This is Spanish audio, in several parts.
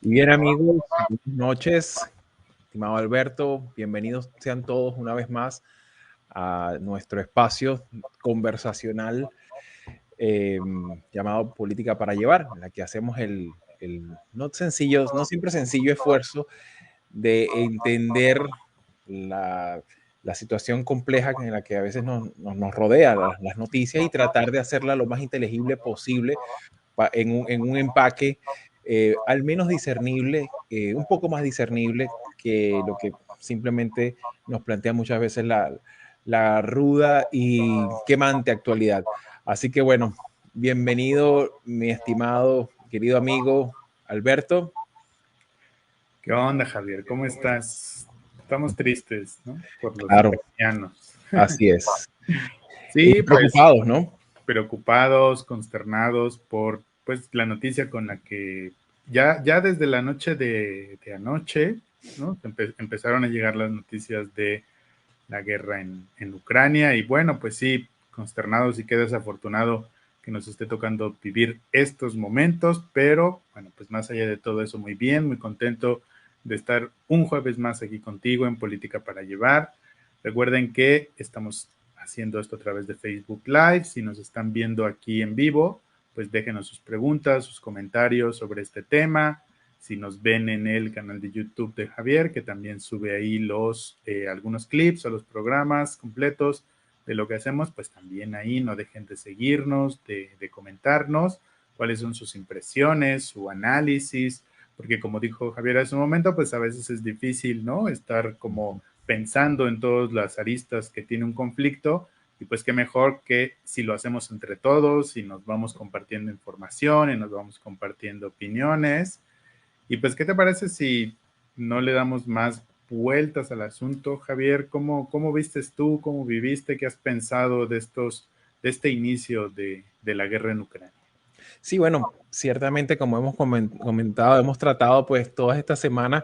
Y bien, amigos, buenas noches, estimado Alberto, bienvenidos sean todos una vez más a nuestro espacio conversacional eh, llamado Política para Llevar, en la que hacemos el no sencillo, no siempre sencillo esfuerzo de entender la, la situación compleja en la que a veces nos rodea las noticias y tratar de hacerla lo más inteligible posible en un empaque al menos discernible, un poco más discernible que lo que simplemente nos plantea muchas veces la ruda y quemante actualidad. Así que bueno, bienvenido mi estimado, querido amigo Alberto. ¿Qué onda, Javier? ¿Cómo estás? Estamos tristes, ¿no? Por los Claro, ucranianos. así es. Y Sí, pues preocupados, ¿no? preocupados, consternados por pues la noticia con la que ya desde la noche de anoche, ¿no? Empezaron a llegar las noticias de la guerra en Ucrania y bueno, pues sí, consternados y qué desafortunado que nos esté tocando vivir estos momentos, pero bueno, pues más allá de todo eso, muy bien, muy contento de estar un jueves más aquí contigo en Política para Llevar. Recuerden que estamos haciendo esto a través de Facebook Live. Si nos están viendo aquí en vivo, pues déjenos sus preguntas, sus comentarios sobre este tema. Si nos ven en el canal de YouTube de Javier, que también sube ahí algunos clips o los programas completos de lo que hacemos, pues también ahí no dejen de seguirnos, de comentarnos cuáles son sus impresiones, su análisis, porque como dijo Javier hace un momento, pues a veces es difícil, ¿no? Estar como pensando en todas las aristas que tiene un conflicto y pues qué mejor que si lo hacemos entre todos y nos vamos compartiendo información y nos vamos compartiendo opiniones. Y pues, ¿qué te parece si no le damos más vueltas al asunto, Javier? ¿Cómo vistes tú? ¿Cómo viviste? ¿Qué has pensado de este inicio de la guerra en Ucrania? Sí, bueno, ciertamente como hemos comentado, hemos tratado pues todas estas semanas,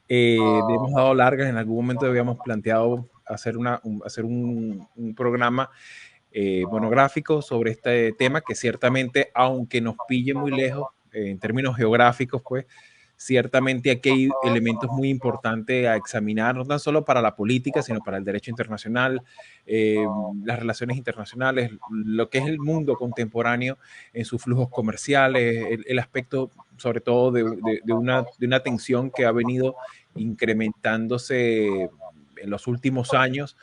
hemos dado largas, en algún momento habíamos planteado hacer, hacer un programa monográfico sobre este tema que ciertamente, aunque nos pille muy lejos en términos geográficos, pues ciertamente aquí hay elementos muy importantes a examinar, no tan solo para la política, sino para el derecho internacional, eh, las relaciones internacionales, lo que es el mundo contemporáneo en sus flujos comerciales, el aspecto sobre todo de una tensión que ha venido incrementándose en los últimos años,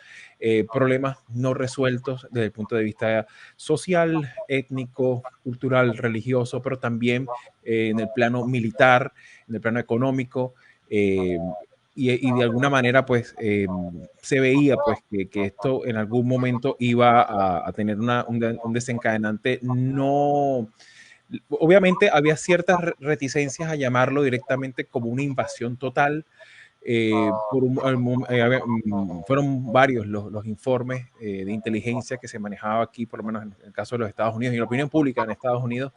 problemas no resueltos desde el punto de vista social, étnico, cultural, religioso, pero también en el plano militar, en el plano económico, y de alguna manera pues se veía pues que esto en algún momento iba a tener un desencadenante no. Obviamente había ciertas reticencias a llamarlo directamente como una invasión total, fueron varios los informes de inteligencia que se manejaba aquí, por lo menos en el caso de los Estados Unidos y la opinión pública en Estados Unidos,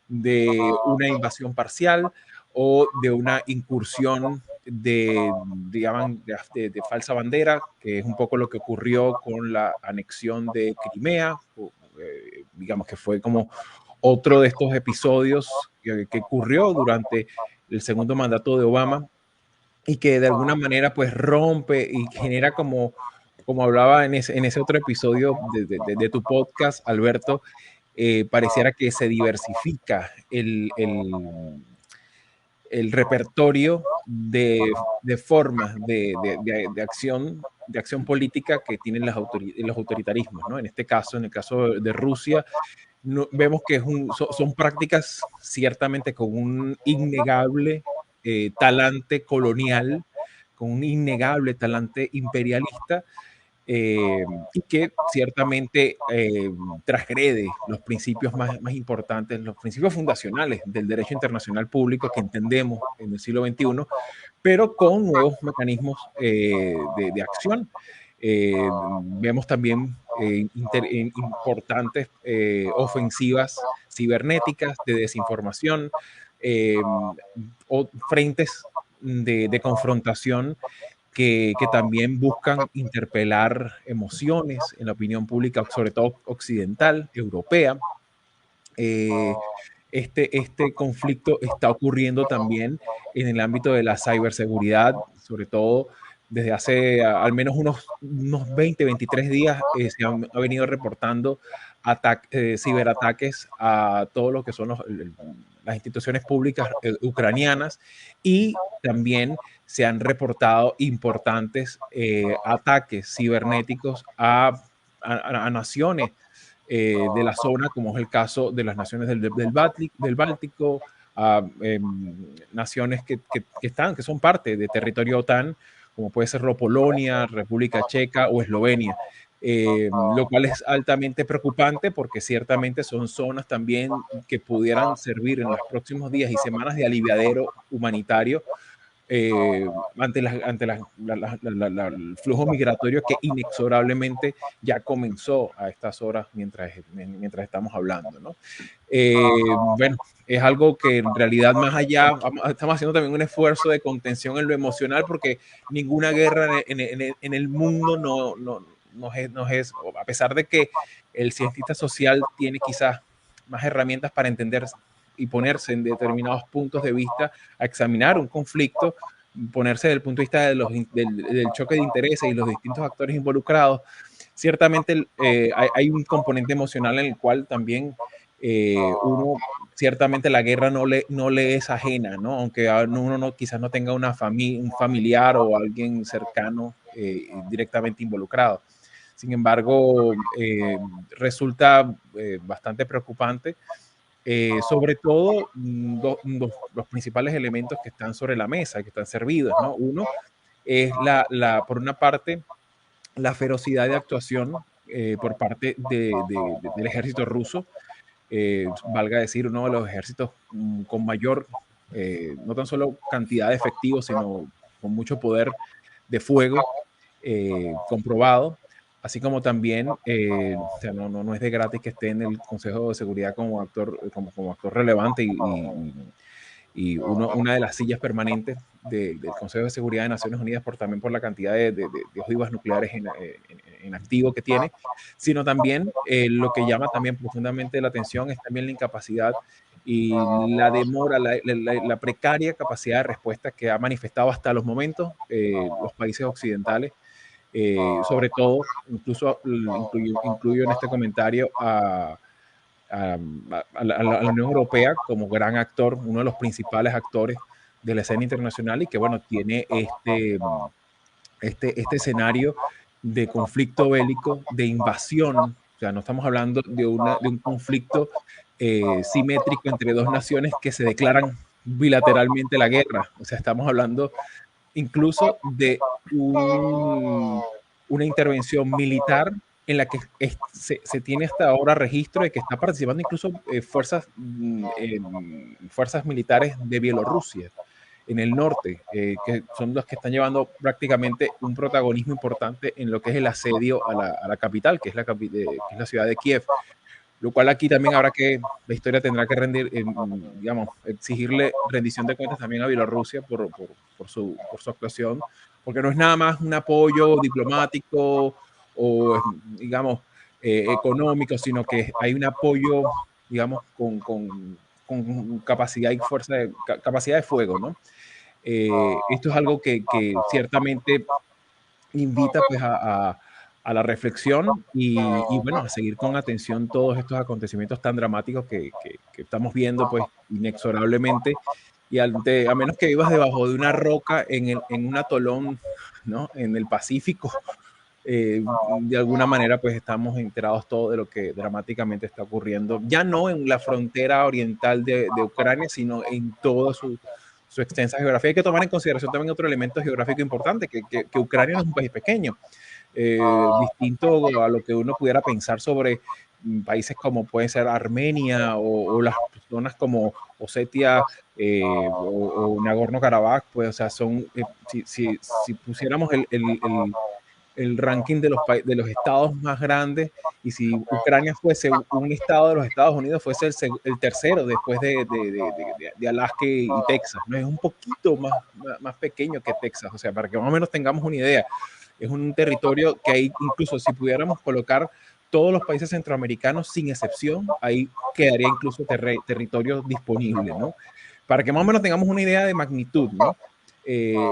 de una invasión parcial o de una incursión de falsa bandera, que es un poco lo que ocurrió con la anexión de Crimea, digamos que fue como otro de estos episodios que ocurrió durante el segundo mandato de Obama y que de alguna manera pues rompe y genera como hablaba en ese otro episodio de tu podcast, Alberto, pareciera que se diversifica el repertorio de formas de acción política que tienen los autoritarismos, ¿no? En este caso, en el caso de Rusia, no, vemos que son prácticas ciertamente con un innegable talante colonial, con un innegable talante imperialista, y que ciertamente transgrede los principios más importantes, los principios fundacionales del derecho internacional público que entendemos en el siglo XXI, pero con nuevos mecanismos de acción. Vemos también importantes ofensivas cibernéticas de desinformación, eh, o frentes de confrontación que también buscan interpelar emociones en la opinión pública, sobre todo occidental, europea, eh, este conflicto está ocurriendo también en el ámbito de la ciberseguridad, sobre todo desde hace al menos unos 20, 23 días ha venido reportando ciberataques a todo lo que son las instituciones públicas ucranianas, y también se han reportado importantes ataques cibernéticos a naciones de la zona, como es el caso de las naciones del Báltico, a naciones que son parte de territorio OTAN, como puede ser Polonia, República Checa o Eslovenia. Lo cual es altamente preocupante porque ciertamente son zonas también que pudieran servir en los próximos días y semanas de aliviadero humanitario ante el flujo migratorio que inexorablemente ya comenzó a estas horas mientras estamos hablando, ¿no? Bueno, es algo que en realidad más allá, estamos haciendo también un esfuerzo de contención en lo emocional, porque ninguna guerra en el mundo nos es, a pesar de que el cientista social tiene quizás más herramientas para entender y ponerse en determinados puntos de vista a examinar un conflicto, ponerse desde el punto de vista del choque de intereses y los distintos actores involucrados. Ciertamente hay un componente emocional en el cual también uno, ciertamente la guerra no le es ajena, ¿no? Aunque uno quizás no tenga un familiar o alguien cercano directamente involucrado. Sin embargo, resulta bastante preocupante. Sobre todo los principales elementos que están sobre la mesa, que están servidos, ¿no? Uno es por una parte, la ferocidad de actuación por parte del ejército ruso, valga decir, uno de los ejércitos con mayor, no tan solo cantidad de efectivos, sino con mucho poder de fuego comprobado, así como también, o sea, no es de gratis que esté en el Consejo de Seguridad como actor, como actor relevante y una de las sillas permanentes del Consejo de Seguridad de Naciones Unidas también por la cantidad de ojivas nucleares en activo que tiene, sino también lo que llama también profundamente la atención es también la incapacidad y la demora, la precaria capacidad de respuesta que ha manifestado hasta los momentos los países occidentales, sobre todo, incluso incluyo en este comentario a la Unión Europea como gran actor, uno de los principales actores de la escena internacional, y que, bueno, tiene este escenario de conflicto bélico, de invasión. O sea, no estamos hablando de un conflicto simétrico entre dos naciones que se declaran bilateralmente la guerra. O sea, estamos hablando incluso de una intervención militar en la que se tiene hasta ahora registro de que está participando incluso fuerzas militares de Bielorrusia en el norte, que son los que están llevando prácticamente un protagonismo importante en lo que es el asedio a la capital, que es la ciudad de Kiev. Lo cual aquí también la historia tendrá que digamos, exigirle rendición de cuentas también a Bielorrusia por su actuación, porque no es nada más un apoyo diplomático o, digamos, económico, sino que hay un apoyo, digamos, con capacidad y capacidad de fuego, ¿no? Esto es algo que ciertamente invita pues a la reflexión y bueno, a seguir con atención todos estos acontecimientos tan dramáticos que estamos viendo pues inexorablemente, y a menos que vivas debajo de una roca en un atolón, ¿no? En el Pacífico, de alguna manera pues estamos enterados todos de lo que dramáticamente está ocurriendo, ya no en la frontera oriental de Ucrania, sino en toda su extensa geografía. Hay que tomar en consideración también otro elemento geográfico importante, que Ucrania no es un país pequeño, distinto a lo que uno pudiera pensar sobre países como pueden ser Armenia o las zonas como Osetia o Nagorno-Karabaj. Pues, o sea, si pusiéramos el ranking de los estados más grandes, y si Ucrania fuese un estado de los Estados Unidos, fuese el tercero después de Alaska y Texas, ¿no? Es un poquito más pequeño que Texas, o sea, para que más o menos tengamos una idea. Es un territorio que hay, incluso si pudiéramos colocar todos los países centroamericanos, sin excepción, ahí quedaría incluso territorio disponible, ¿no? Para que más o menos tengamos una idea de magnitud, ¿no? En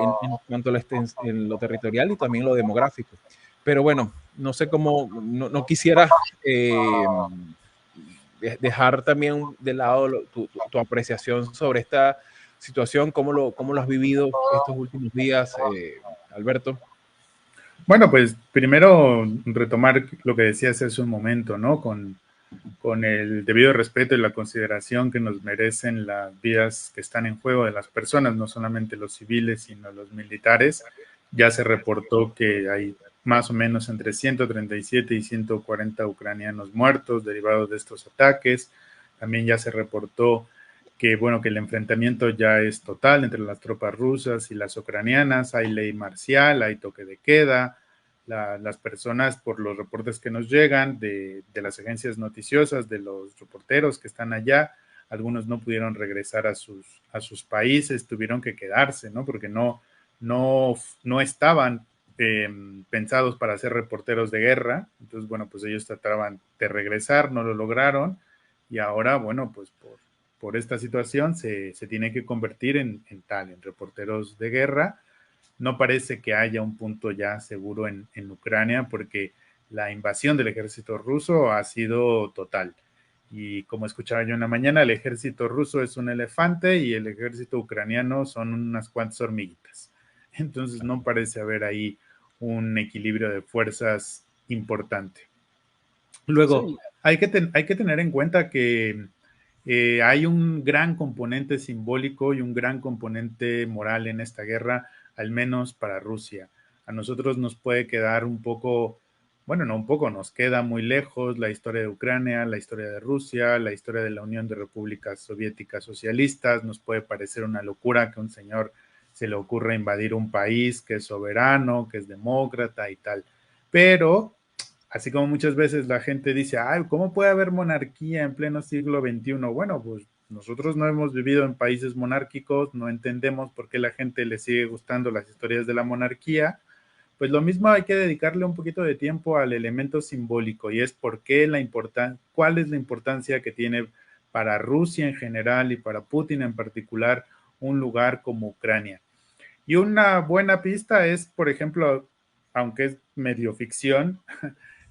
cuanto a en lo territorial y también lo demográfico. Pero bueno, no sé cómo, no quisiera dejar también de lado tu apreciación sobre esta situación, cómo lo has vivido estos últimos días, Alberto. Bueno, pues primero retomar lo que decías hace un momento, ¿no? Con el debido respeto y la consideración que nos merecen las vidas que están en juego de las personas, no solamente los civiles, sino los militares. Ya se reportó que hay más o menos entre 137 y 140 ucranianos muertos derivados de estos ataques. También ya se reportó que, bueno, que el enfrentamiento ya es total entre las tropas rusas y las ucranianas. Hay ley marcial, hay toque de queda. Las personas, por los reportes que nos llegan de las agencias noticiosas, de los reporteros que están allá, algunos no pudieron regresar a sus países, tuvieron que quedarse, ¿no? Porque no estaban pensados para ser reporteros de guerra. Entonces, bueno, pues ellos trataban de regresar, no lo lograron, y ahora, bueno, pues por esta situación se tiene que convertir en reporteros de guerra. No parece que haya un punto ya seguro en Ucrania, porque la invasión del ejército ruso ha sido total. Y como escuchaba yo en la mañana, el ejército ruso es un elefante y el ejército ucraniano son unas cuantas hormiguitas. Entonces no parece haber ahí un equilibrio de fuerzas importante. Luego, Sí. hay que tener en cuenta que hay un gran componente simbólico y un gran componente moral en esta guerra, al menos para Rusia. A nosotros nos puede quedar un poco, bueno, no un poco, nos queda muy lejos la historia de Ucrania, la historia de Rusia, la historia de la Unión de Repúblicas Soviéticas Socialistas. Nos puede parecer una locura que un señor se le ocurra invadir un país que es soberano, que es demócrata y tal. Pero así como muchas veces la gente dice, ay, ¿cómo puede haber monarquía en pleno siglo XXI? Bueno, pues nosotros no hemos vivido en países monárquicos, no entendemos por qué la gente le sigue gustando las historias de la monarquía. Pues lo mismo hay que dedicarle un poquito de tiempo al elemento simbólico, y es por qué cuál es la importancia que tiene para Rusia en general y para Putin en particular un lugar como Ucrania. Y una buena pista es, por ejemplo, aunque es medio ficción,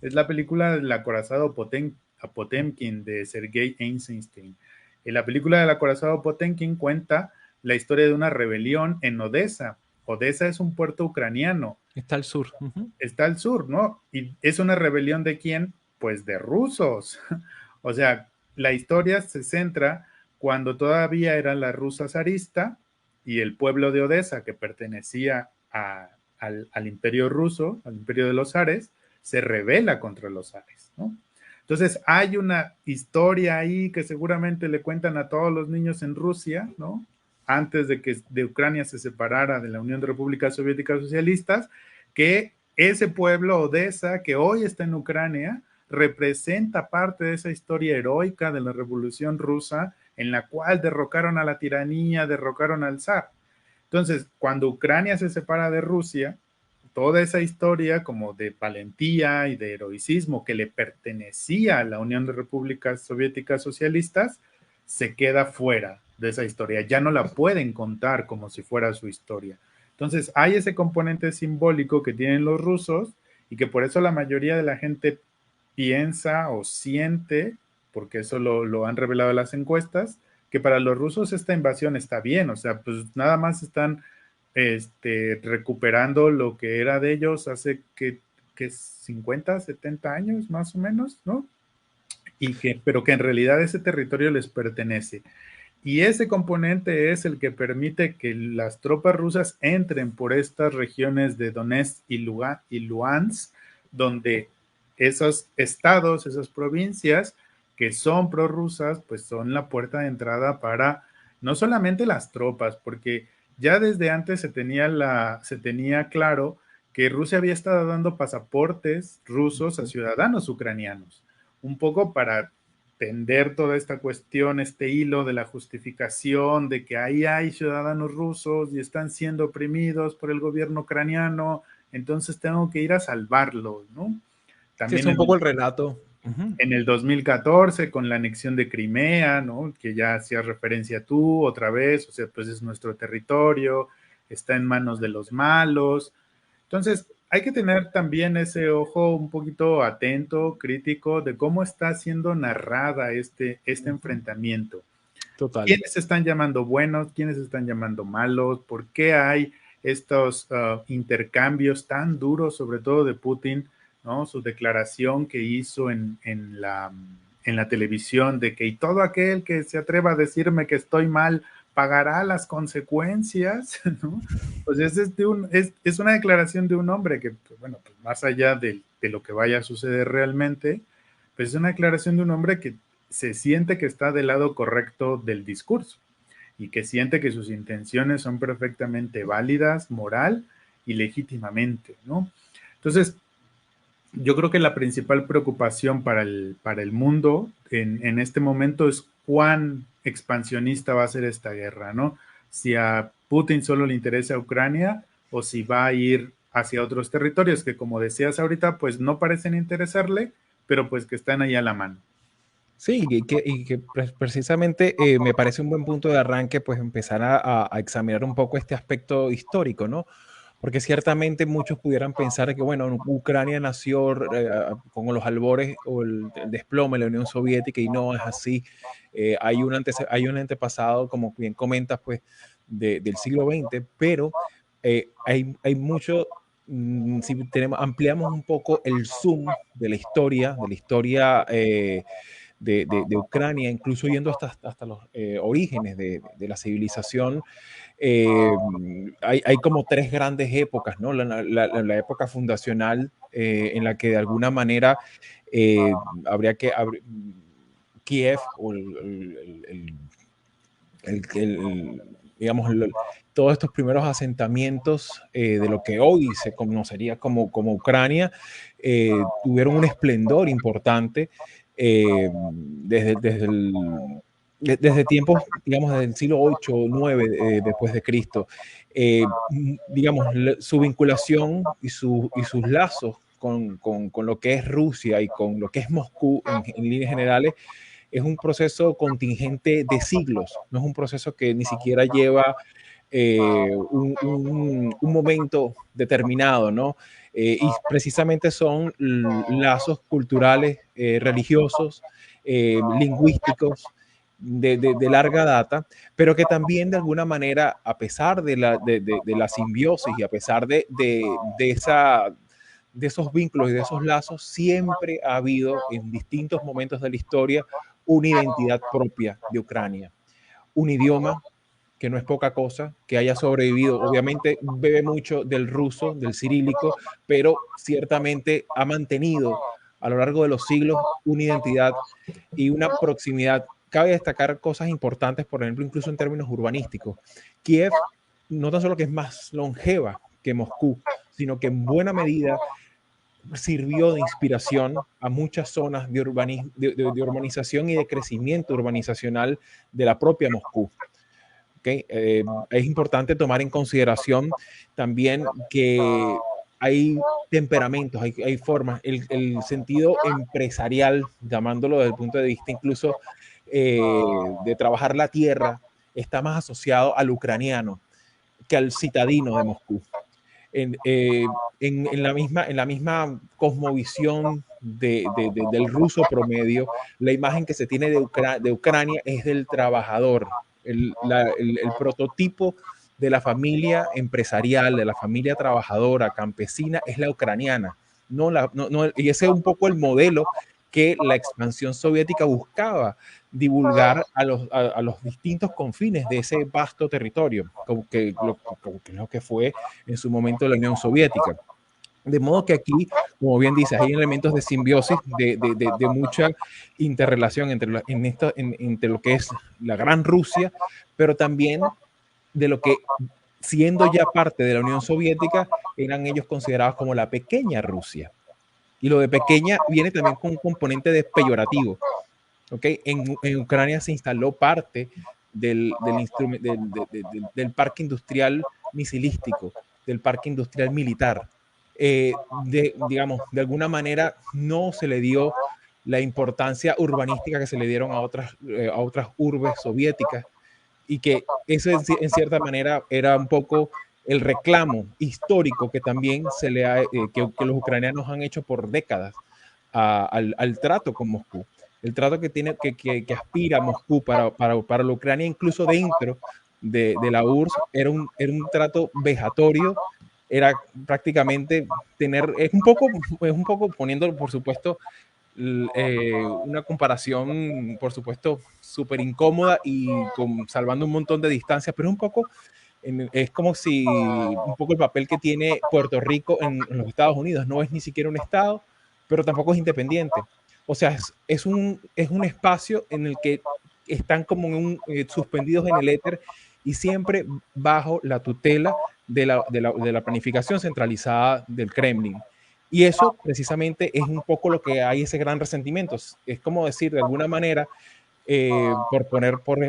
es la película El acorazado Potemkin de Sergei Eisenstein. En la película del acorazado Potemkin cuenta la historia de una rebelión en Odessa. Odessa es un puerto ucraniano. Está al sur. Está al sur, ¿no? ¿Y es una rebelión de quién? Pues de rusos. O sea, la historia se centra cuando todavía era la Rusia zarista y el pueblo de Odessa, que pertenecía al imperio ruso, al imperio de los zares, se rebela contra los zares, ¿no? Entonces hay una historia ahí que seguramente le cuentan a todos los niños en Rusia, ¿no? Antes de que de Ucrania se separara de la Unión de Repúblicas Soviéticas Socialistas, que ese pueblo, Odessa, que hoy está en Ucrania, representa parte de esa historia heroica de la Revolución Rusa, en la cual derrocaron a la tiranía, derrocaron al zar. Entonces, cuando Ucrania se separa de Rusia, toda esa historia como de valentía y de heroicismo que le pertenecía a la Unión de Repúblicas Soviéticas Socialistas, se queda fuera de esa historia. Ya no la pueden contar como si fuera su historia. Entonces, hay ese componente simbólico que tienen los rusos y que por eso la mayoría de la gente piensa o siente, porque eso lo han revelado las encuestas, que para los rusos esta invasión está bien. O sea, pues nada más están recuperando lo que era de ellos hace que 50, 70 años más o menos, ¿no? Pero que en realidad ese territorio les pertenece. Y ese componente es el que permite que las tropas rusas entren por estas regiones de Donetsk y Luhansk, donde esos estados, esas provincias que son prorrusas, pues son la puerta de entrada para no solamente las tropas, porque ya desde antes se tenía claro que Rusia había estado dando pasaportes rusos a ciudadanos ucranianos, un poco para tender toda esta cuestión, este hilo de la justificación de que ahí hay ciudadanos rusos y están siendo oprimidos por el gobierno ucraniano, entonces tengo que ir a salvarlos, ¿no? Sí, es también un poco el relato. en el 2014 con la anexión de Crimea, ¿no? Que ya hacías referencia tú otra vez, o sea, pues es nuestro territorio, está en manos de los malos. Entonces, hay que tener también ese ojo un poquito atento, crítico, de cómo está siendo narrada este enfrentamiento. Total. ¿Quiénes se están llamando buenos? ¿Quiénes se están llamando malos? ¿Por qué hay estos intercambios tan duros, sobre todo de Putin, ¿no? Su declaración que hizo en la televisión de que y todo aquel que se atreva a decirme que estoy mal pagará las consecuencias, ¿no? Pues es una declaración de un hombre que, pues, bueno, pues más allá de lo que vaya a suceder realmente, pues es una declaración de un hombre que se siente que está del lado correcto del discurso y que siente que sus intenciones son perfectamente válidas, moral y legítimamente, ¿no? Entonces, yo creo que la principal preocupación para el mundo en este momento es cuán expansionista va a ser esta guerra, ¿no? Si a Putin solo le interesa Ucrania o si va a ir hacia otros territorios que, como decías ahorita, pues no parecen interesarle, pero pues que están ahí a la mano. Sí, precisamente me parece un buen punto de arranque, pues empezar a examinar un poco este aspecto histórico, ¿no? Porque ciertamente muchos pudieran pensar que, bueno, Ucrania nació con los albores o el desplome de la Unión Soviética y no es así. Hay un antepasado, como bien comentas, pues, del siglo XX, pero hay mucho, si ampliamos un poco el zoom de la historia de Ucrania, incluso yendo hasta los orígenes de la civilización, eh, hay como tres grandes épocas, ¿no? La época fundacional en la que de alguna manera habría que Kiev o digamos, todos estos primeros asentamientos de lo que hoy se conocería como Ucrania, tuvieron un esplendor importante desde tiempos, digamos, desde el siglo 8 o 9 después de Cristo. Digamos, su vinculación y sus lazos con lo que es Rusia y con lo que es Moscú en líneas generales es un proceso contingente de siglos, no es un proceso que ni siquiera lleva un momento determinado, ¿no? Y precisamente son lazos culturales, religiosos, lingüísticos, de larga data, pero que también de alguna manera, a pesar de la simbiosis y a pesar de esos vínculos y de esos lazos, siempre ha habido en distintos momentos de la historia una identidad propia de Ucrania, un idioma que no es poca cosa, que haya sobrevivido. Obviamente bebe mucho del ruso, del cirílico, pero ciertamente ha mantenido a lo largo de los siglos una identidad y una proximidad. Cabe destacar cosas importantes, por ejemplo, incluso en términos urbanísticos. Kiev no tan solo que es más longeva que Moscú, sino que en buena medida sirvió de inspiración a muchas zonas de urbanización y de crecimiento urbanizacional de la propia Moscú. ¿Okay? Es importante tomar en consideración también que hay temperamentos, hay formas, el sentido empresarial, llamándolo desde el punto de vista incluso de trabajar la tierra, está más asociado al ucraniano que al citadino de Moscú. En la misma cosmovisión del ruso promedio, la imagen que se tiene de Ucrania es del trabajador, el prototipo de la familia empresarial, de la familia trabajadora, campesina, es la ucraniana. Y ese es un poco el modelo que la expansión soviética buscaba divulgar a los distintos confines de ese vasto territorio, como que lo que fue en su momento la Unión Soviética. De modo que aquí, como bien dices, hay elementos de simbiosis, de mucha interrelación entre lo que es la Gran Rusia, pero también de lo que, siendo ya parte de la Unión Soviética, eran ellos considerados como la pequeña Rusia. Y lo de pequeña viene también con un componente de peyorativo. ¿Okay? En Ucrania se instaló parte del parque industrial misilístico, del parque industrial militar. digamos, de alguna manera no se le dio la importancia urbanística que se le dieron a otras urbes soviéticas, y que eso en cierta manera era un poco el reclamo histórico que también que los ucranianos han hecho por décadas al trato con Moscú. El trato que aspira Moscú para la Ucrania, incluso dentro de la URSS, era un trato vejatorio, era prácticamente es un poco poniendo, por supuesto, una comparación, por supuesto, súper incómoda y salvando un montón de distancias, pero es un poco, es como si un poco el papel que tiene Puerto Rico en los Estados Unidos. No es ni siquiera un estado, pero tampoco es independiente. O sea, es un espacio en el que están como suspendidos en el éter, y siempre bajo la tutela de la planificación centralizada del Kremlin. Y eso precisamente es un poco lo que hay, ese gran resentimiento. Es como decir, de alguna manera,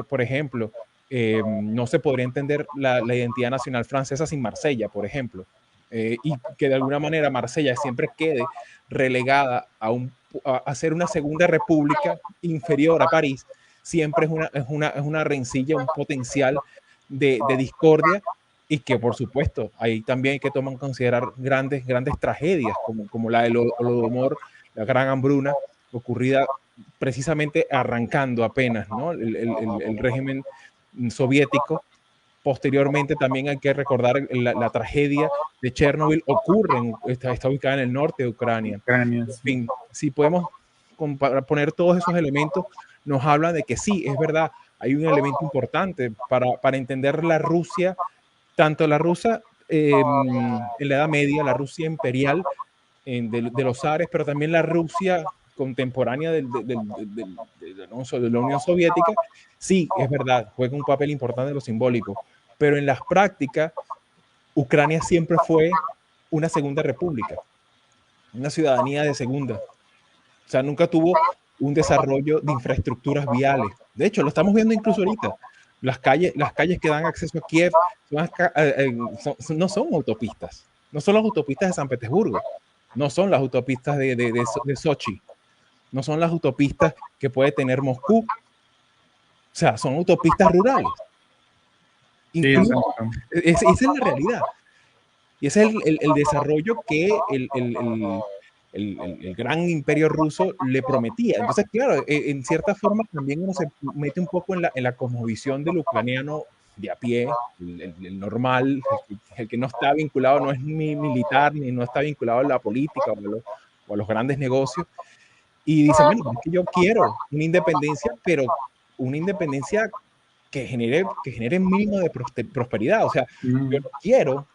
por ejemplo, no se podría entender la identidad nacional francesa sin Marsella, por ejemplo. Y que de alguna manera Marsella siempre quede relegada a ser una segunda república inferior a París, siempre es una rencilla, un potencial de discordia, y que por supuesto ahí también hay que tomar en considerar grandes tragedias como la del Holodomor, la gran hambruna ocurrida precisamente arrancando apenas, ¿no? El régimen soviético. Posteriormente también hay que recordar la tragedia de Chernobyl, está ubicada en el norte de Ucrania. Ucrania, En sí. fin, si podemos poner todos esos elementos, nos habla de que sí, es verdad, hay un elemento importante para entender la Rusia, tanto la Rusia en la Edad Media, la Rusia imperial de los zares, pero también la Rusia contemporánea de la Unión Soviética. Sí, es verdad, juega un papel importante en lo simbólico, pero en las prácticas, Ucrania siempre fue una segunda república, una ciudadanía de segunda. O sea, nunca tuvo un desarrollo de infraestructuras viales. De hecho, lo estamos viendo incluso ahorita. Las calles que dan acceso a Kiev no son autopistas. No son las autopistas de San Petersburgo. No son las autopistas de Sochi. No son las autopistas que puede tener Moscú. O sea, son autopistas rurales. Sí, Incluso, exacto. esa es la realidad. Y ese es el desarrollo que el gran imperio ruso le prometía. Entonces, claro, en cierta forma también uno se mete un poco en la cosmovisión del ucraniano de a pie, el normal, el que no está vinculado, no es ni militar, ni no está vinculado a la política o a los grandes negocios. Y dice, bueno, es que yo quiero una independencia, pero una independencia que genere un mínimo de prosperidad. O sea, yo Mm. no quiero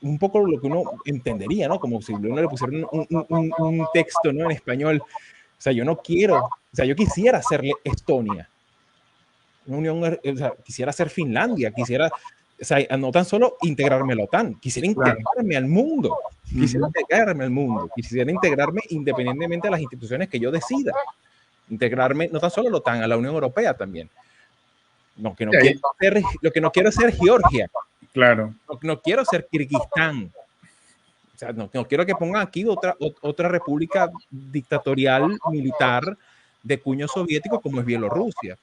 un poco lo que uno entendería, ¿no? Como si uno le pusiera un texto, ¿no? En español. O sea, yo no quiero, o sea, yo quisiera hacerle Estonia, una unión, o sea, quisiera ser Finlandia, quisiera, o sea, no tan solo integrarme a la OTAN, quisiera Claro. integrarme al mundo, quisiera Ujú. integrarme al mundo, quisiera integrarme independientemente de las instituciones que yo decida, integrarme no tan solo a la OTAN, a la Unión Europea también. No, Sí, ahí, lo que no quiero es ser Georgia, claro. no quiero ser Kirguistán. O sea, no quiero que pongan aquí otra república dictatorial militar de cuño soviético como es Bielorrusia.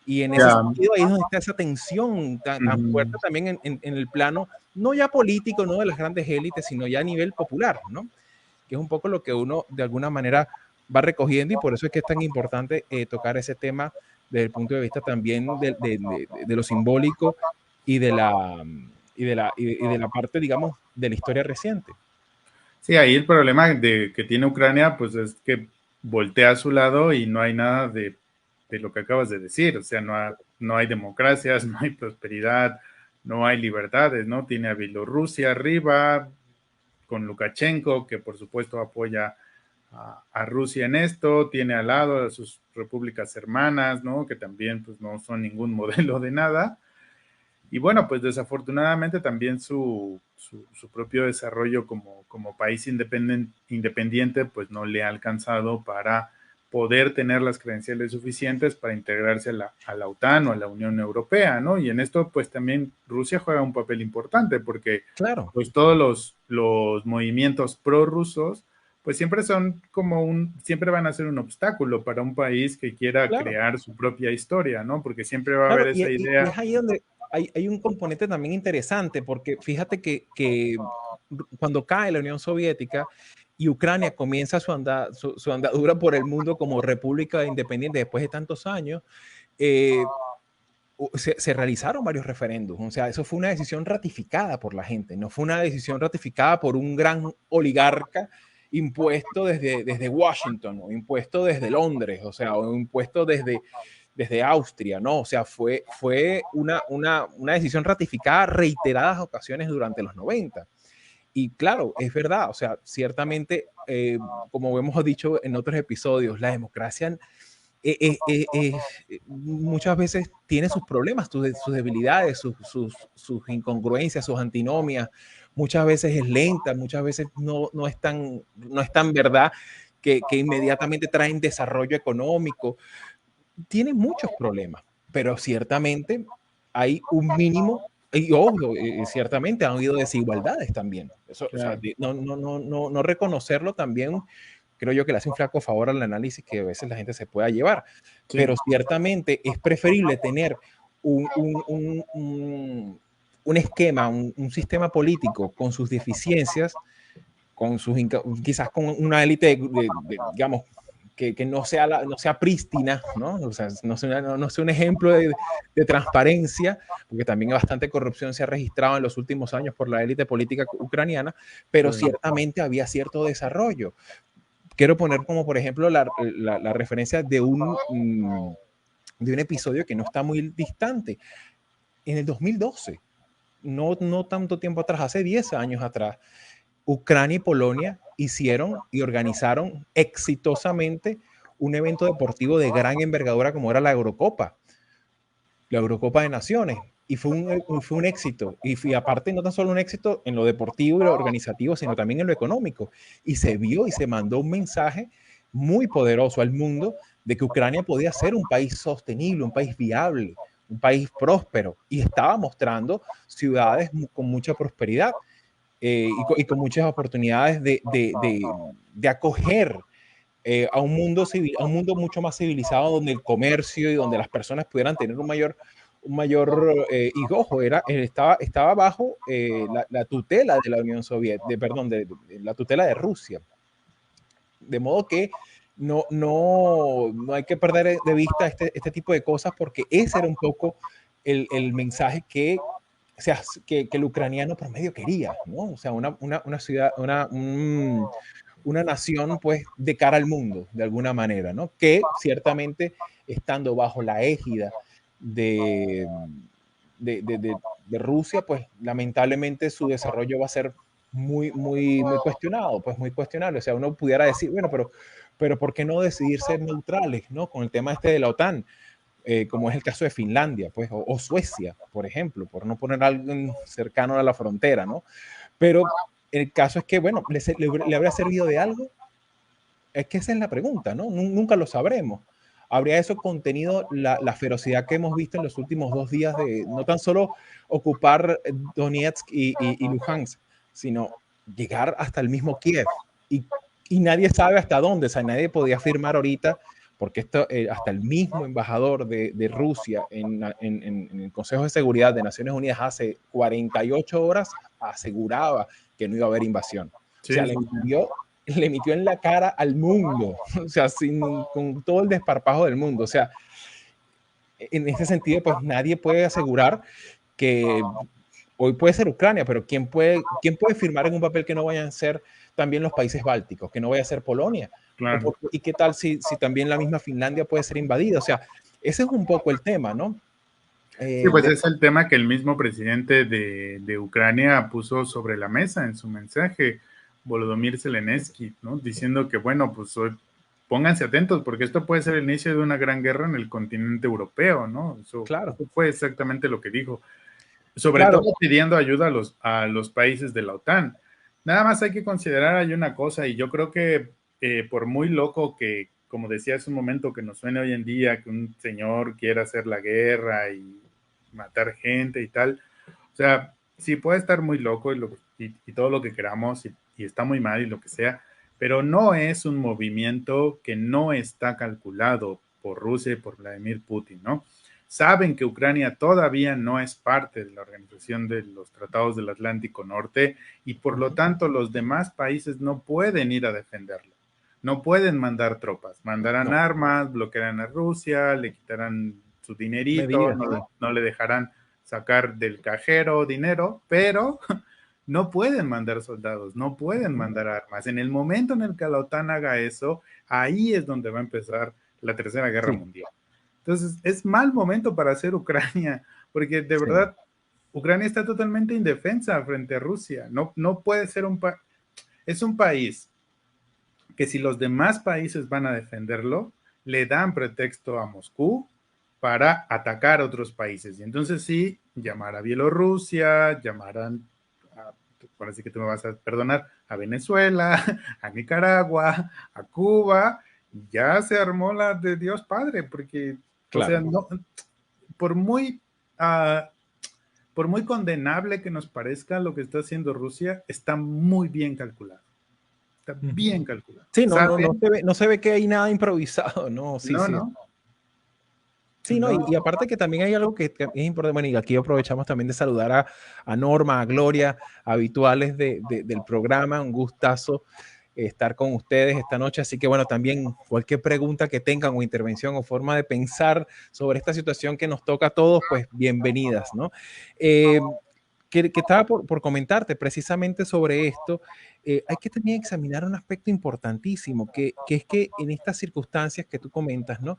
Y en ese Ya. sentido, ahí es donde está esa tensión tan Ujú. fuerte también en el plano, no ya político, no de las grandes élites, sino ya a nivel popular, ¿no? Que es un poco lo que uno de alguna manera va recogiendo, y por eso es que es tan importante tocar ese tema desde el punto de vista también de lo simbólico y y de la parte, digamos, de la historia reciente. Sí, ahí el problema que tiene Ucrania, pues es que voltea a su lado y no hay nada de lo que acabas de decir. O sea, no hay democracias, no hay prosperidad, no hay libertades, ¿no? Tiene a Bielorrusia arriba, con Lukashenko, que por supuesto apoya a Rusia en esto, tiene al lado a sus repúblicas hermanas, ¿no? Que también pues no son ningún modelo de nada. Y bueno, pues desafortunadamente también su propio desarrollo como país independiente, pues no le ha alcanzado para poder tener las credenciales suficientes para integrarse a la OTAN o a la Unión Europea, ¿no? Y en esto, pues también Rusia juega un papel importante porque Claro. pues todos los movimientos prorrusos, pues siempre son siempre van a ser un obstáculo para un país que quiera Claro. crear su propia historia, ¿no? Porque siempre va a haber Claro, esa y idea. es ahí donde hay un componente también interesante, porque fíjate que cuando cae la Unión Soviética y Ucrania comienza su andadura por el mundo como república independiente después de tantos años, eh, se realizaron varios referéndums. O sea, eso fue una decisión ratificada por la gente, no fue una decisión ratificada por un gran oligarca impuesto desde Washington o impuesto desde Londres, o sea, o impuesto desde Austria, ¿no? O sea, fue una decisión ratificada reiteradas ocasiones durante los 90. Y claro, es verdad, o sea, ciertamente, como hemos dicho en otros episodios, la democracia muchas veces tiene sus problemas, sus debilidades, sus incongruencias, sus antinomias. Muchas veces es lenta, muchas veces no es tan verdad que inmediatamente traen desarrollo económico. Tiene muchos problemas, pero ciertamente hay un mínimo. Y obvio, ciertamente han habido desigualdades también. Eso, o sea, Claro. no reconocerlo también creo yo que le hace un flaco favor al análisis que a veces la gente se pueda llevar. Sí, Pero ciertamente es preferible tener un, un, un, un, un esquema, un sistema político con sus deficiencias, quizás con una élite, digamos, que no sea prístina, ¿no? O sea, no sea un ejemplo de transparencia, porque también bastante corrupción se ha registrado en los últimos años por la élite política ucraniana, pero sí, ciertamente había cierto desarrollo. Quiero poner como, por ejemplo, la referencia de un episodio que no está muy distante. En el 2012, no tanto tiempo atrás, hace 10 años atrás, Ucrania y Polonia hicieron y organizaron exitosamente un evento deportivo de gran envergadura como era la Eurocopa de Naciones. Y fue un éxito. Y aparte, no tan solo un éxito en lo deportivo y lo organizativo, sino también en lo económico. Y se vio y se mandó un mensaje muy poderoso al mundo de que Ucrania podía ser un país sostenible, un país viable, un país próspero. Y estaba mostrando ciudades con mucha prosperidad y con muchas oportunidades de acoger a un mundo mucho más civilizado donde el comercio y donde las personas pudieran tener y ojo, estaba bajo la tutela de la Unión Soviética, perdón, de la tutela de Rusia. De modo que no hay que perder de vista este tipo de cosas porque ese era un poco el mensaje o sea, que el ucraniano promedio quería, ¿no? O sea, una ciudad, una nación, pues, de cara al mundo, de alguna manera, ¿no? Que ciertamente, estando bajo la égida de, de Rusia, pues, lamentablemente su desarrollo va a ser muy cuestionado, pues, muy cuestionable. O sea, uno pudiera decir, bueno, pero ¿por qué no decidir ser neutrales, ¿no? Con el tema este de la OTAN, como es el caso de Finlandia, pues, o Suecia, por ejemplo, por no poner algo cercano a la frontera, ¿no? Pero el caso es que, bueno, ¿le habría servido de algo? Es que esa es la pregunta, ¿no? Nunca lo sabremos. ¿Habría eso contenido la ferocidad que hemos visto en los últimos 2 días de no tan solo ocupar Donetsk y Luhansk, sino llegar hasta el mismo Kiev? Y, y nadie sabe hasta dónde, o sea, nadie podía afirmar ahorita, porque hasta el mismo embajador de Rusia en el Consejo de Seguridad de Naciones Unidas hace 48 horas aseguraba que no iba a haber invasión. O sí, sea, sí, le emitió en la cara al mundo, o sea, con todo el desparpajo del mundo. O sea, en ese sentido, pues nadie puede asegurar que hoy puede ser Ucrania, pero quién puede firmar en un papel que no vayan a ser también los países bálticos, que no vaya a ser Polonia? claro. ¿Y qué tal si también la misma Finlandia puede ser invadida? O sea, ese es un poco el tema, ¿no? Sí, pues De, es el tema que el mismo presidente de Ucrania puso sobre la mesa en su mensaje, Volodymyr Zelensky, ¿no? Diciendo que, bueno, pues hoy pónganse atentos porque esto puede ser el inicio de una gran guerra en el continente europeo, ¿no? claro, Eso fue exactamente lo que dijo. Sobre todo claro, pidiendo ayuda a los países de la OTAN. Nada más hay que considerar, hay una cosa, y yo creo que por muy loco como decía hace un momento, que nos suene hoy en día que un señor quiera hacer la guerra y matar gente y tal. O sea, sí puede estar muy loco y todo lo que queramos y está muy mal y lo que sea, pero no es un movimiento que no está calculado por Rusia y por Vladimir Putin, ¿no? Saben que Ucrania todavía no es parte de la Organización de los Tratados del Atlántico Norte y por lo tanto los demás países no pueden ir a defenderlo. No pueden mandar tropas, mandarán No, armas, bloquearán a Rusia, le quitarán su dinerito, medidas, no, sí. no le dejarán sacar del cajero dinero, pero no pueden mandar soldados, no pueden mandar armas. En el momento en el que la OTAN haga eso, ahí es donde va a empezar la Tercera Guerra Sí, Mundial. Entonces, es mal momento para hacer Ucrania, porque de sí. verdad, Ucrania está totalmente indefensa frente a Rusia. No, no puede ser es un país que si los demás países van a defenderlo, le dan pretexto a Moscú para atacar a otros países. Y entonces sí, llamar a Bielorrusia, llamarán, parece que tú me vas a perdonar, a Venezuela, a Nicaragua, a Cuba, y ya se armó la de Dios Padre, porque, o sea, Claro. no, por muy, uh, por muy condenable que nos parezca lo que está haciendo Rusia, está muy bien calculado. Está Ujú. bien calculado. Sí, Saben, no se ve que hay nada improvisado, no, sí, no, sí. no, Sí, no, no, y aparte que también hay algo que es importante, bueno, y aquí aprovechamos también de saludar a Norma, a Gloria, habituales del programa, un gustazo estar con ustedes esta noche, así que bueno, también cualquier pregunta que tengan o intervención o forma de pensar sobre esta situación que nos toca a todos, pues bienvenidas, ¿no? Que estaba por comentarte precisamente sobre esto, hay que también examinar un aspecto importantísimo, que es que en estas circunstancias que tú comentas, ¿no?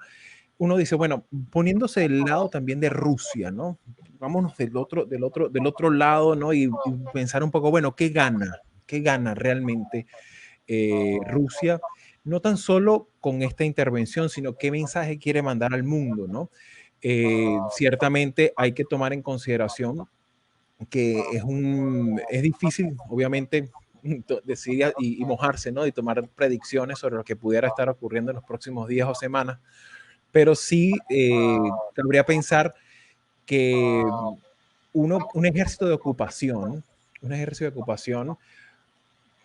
Uno dice, bueno, poniéndose del lado también de Rusia, ¿no? Vámonos del otro lado, ¿no? Y pensar un poco, bueno, ¿qué gana? ¿Qué gana realmente Rusia? No tan solo con esta intervención, sino qué mensaje quiere mandar al mundo, ¿no? Ciertamente hay que tomar en consideración que es difícil, obviamente, decidir y mojarse, ¿no? Y tomar predicciones sobre lo que pudiera estar ocurriendo en los próximos días o semanas, pero sí cabría pensar que un ejército de ocupación, un ejército de ocupación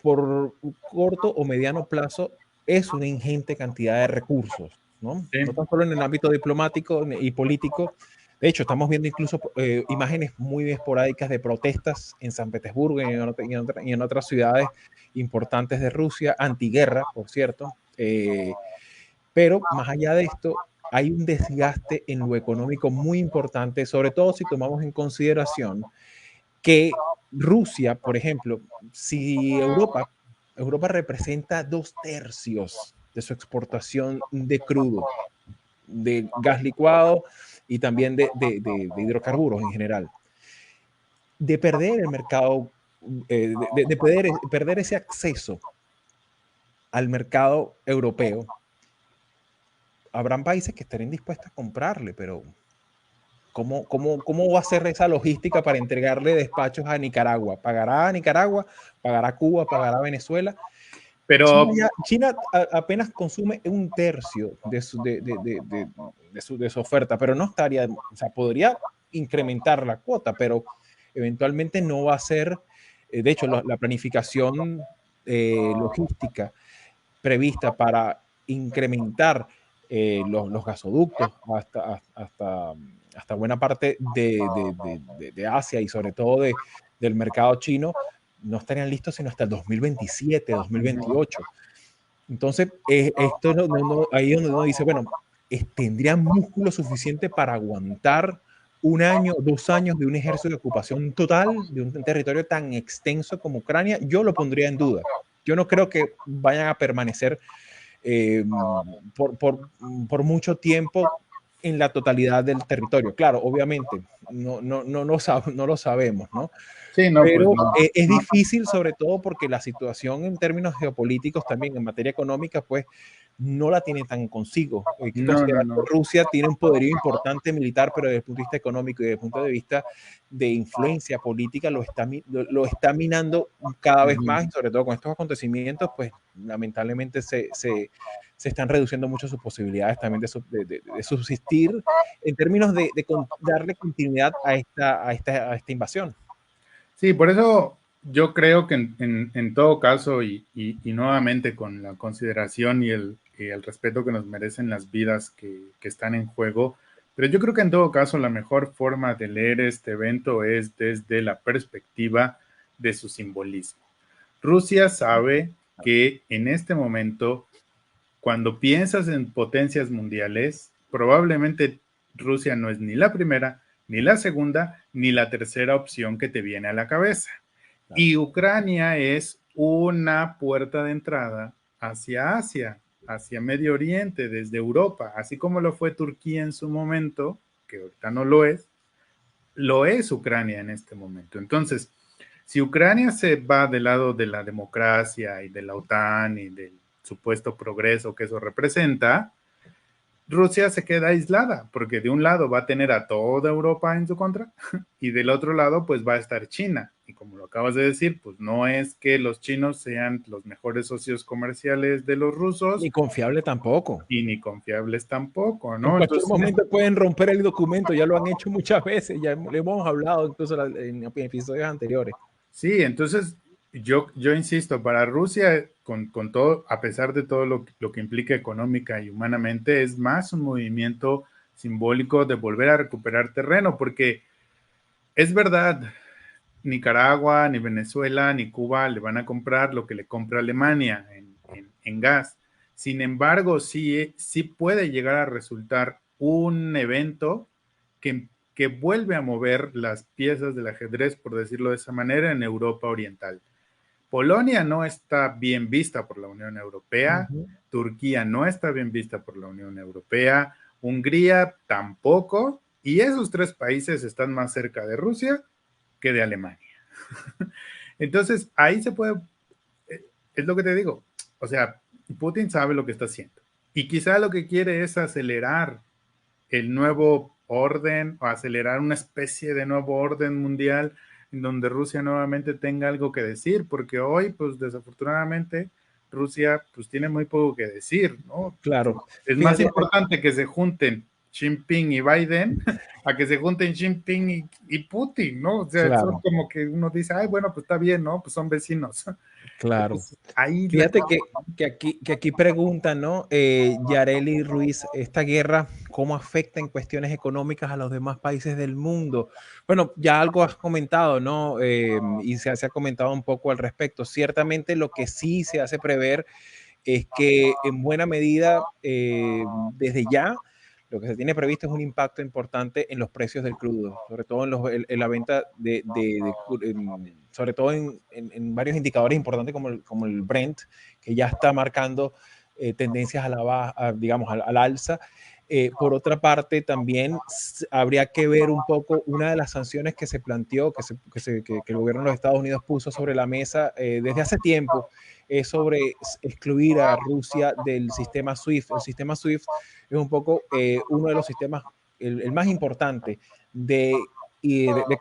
por un corto o mediano plazo es una ingente cantidad de recursos, ¿no? sí, No tan solo en el ámbito diplomático y político. De hecho, estamos viendo incluso imágenes muy esporádicas de protestas en San Petersburgo y en otras ciudades importantes de Rusia, antiguerra, por cierto. Pero más allá de esto, hay un desgaste en lo económico muy importante, sobre todo si tomamos en consideración que Rusia, por ejemplo, si Europa representa 2/3 de su exportación de crudo, de gas licuado y también de hidrocarburos en general. De perder el mercado, perder ese acceso al mercado europeo, habrán países que estarían dispuestos a comprarle, pero ¿cómo va a ser esa logística para entregarle despachos a Nicaragua? ¿Pagará a Nicaragua? ¿Pagará Cuba? ¿Pagará Venezuela? pero China apenas consume 1/3 de su oferta, pero no estaría, o sea, podría incrementar la cuota, pero eventualmente no va a ser, de hecho, la planificación logística prevista para incrementar los gasoductos hasta buena parte de Asia y sobre todo del mercado chino, no estarían listos sino hasta el 2027, 2028. Entonces, esto ahí es donde uno dice, bueno, ¿tendrían músculo suficiente para aguantar 1 año, 2 años de un ejército de ocupación total de un territorio tan extenso como Ucrania? Yo lo pondría en duda. Yo no creo que vayan a permanecer eh, por mucho tiempo en la totalidad del territorio. Claro, obviamente, no lo sabemos, ¿no? sí, no, pues Pero no. es difícil, sobre todo porque la situación en términos geopolíticos también en materia económica, pues no la tiene tan consigo. Hay que No, no, considerar que no. Rusia tiene un poderío importante militar, pero desde el punto de vista económico y desde el punto de vista de influencia política lo está minando cada vez Ujú. más, y sobre todo con estos acontecimientos, pues lamentablemente se están reduciendo mucho sus posibilidades también de subsistir en términos de darle continuidad a esta invasión. Sí, por eso yo creo que en todo caso y nuevamente con la consideración y el respeto que nos merecen las vidas que están en juego, pero yo creo que en todo caso la mejor forma de leer este evento es desde la perspectiva de su simbolismo. Rusia sabe que en este momento, cuando piensas en potencias mundiales, probablemente Rusia no es ni la primera, ni la segunda, ni la tercera opción que te viene a la cabeza. Claro. Y Ucrania es una puerta de entrada hacia Asia, hacia Medio Oriente, desde Europa, así como lo fue Turquía en su momento, que ahorita no lo es Ucrania en este momento. Entonces, si Ucrania se va del lado de la democracia y de la OTAN y del supuesto progreso que eso representa, Rusia se queda aislada, porque de un lado va a tener a toda Europa en su contra y del otro lado pues va a estar China. Y como lo acabas de decir, pues no es que los chinos sean los mejores socios comerciales de los rusos Ni confiable tampoco. y ni confiables tampoco, En ¿no? cualquier Entonces, momento pueden romper el documento, ya lo han hecho muchas veces, ya le hemos hablado incluso en episodios anteriores. sí, entonces yo insisto, para Rusia, con todo, a pesar de todo lo que implica económica y humanamente, es más un movimiento simbólico de volver a recuperar terreno, porque es verdad, Nicaragua, ni Venezuela, ni Cuba le van a comprar lo que le compra Alemania en gas. Sin embargo, sí puede llegar a resultar un evento que vuelve a mover las piezas del ajedrez, por decirlo de esa manera, en Europa Oriental. Polonia no está bien vista por la Unión Europea, Turquía no está bien vista por la Unión Europea, Hungría tampoco, y esos tres países están más cerca de Rusia que de Alemania. Entonces, ahí se puede, es lo que te digo, o sea, Putin sabe lo que está haciendo y quizá lo que quiere es acelerar el nuevo orden o acelerar una especie de nuevo orden mundial en donde Rusia nuevamente tenga algo que decir, porque hoy, pues desafortunadamente, Rusia pues tiene muy poco que decir, ¿no? Claro. Es más Fíjate, importante que se junten Xi Jinping y Biden a que se junten Xi Jinping y Putin, ¿no? O sea, son claro, como que uno dice, ay, bueno, pues está bien, ¿no? Pues son vecinos. claro. Entonces, ahí la Fíjate cosa. que aquí preguntan, ¿no? Yareli Ruiz, ¿esta guerra cómo afecta en cuestiones económicas a los demás países del mundo? Bueno, ya algo has comentado, ¿no? Y se ha comentado un poco al respecto. Ciertamente lo que sí se hace prever es que en buena medida, desde ya, lo que se tiene previsto es un impacto importante en los precios del crudo, sobre todo en la venta sobre todo en varios indicadores importantes como el Brent, que ya está marcando tendencias a la baja, digamos, al alza. Por otra parte, también habría que ver un poco una de las sanciones que se planteó, que el gobierno de los Estados Unidos puso sobre la mesa desde hace tiempo, es sobre excluir a Rusia del sistema SWIFT. El sistema SWIFT es un poco uno de los sistemas, el más importante de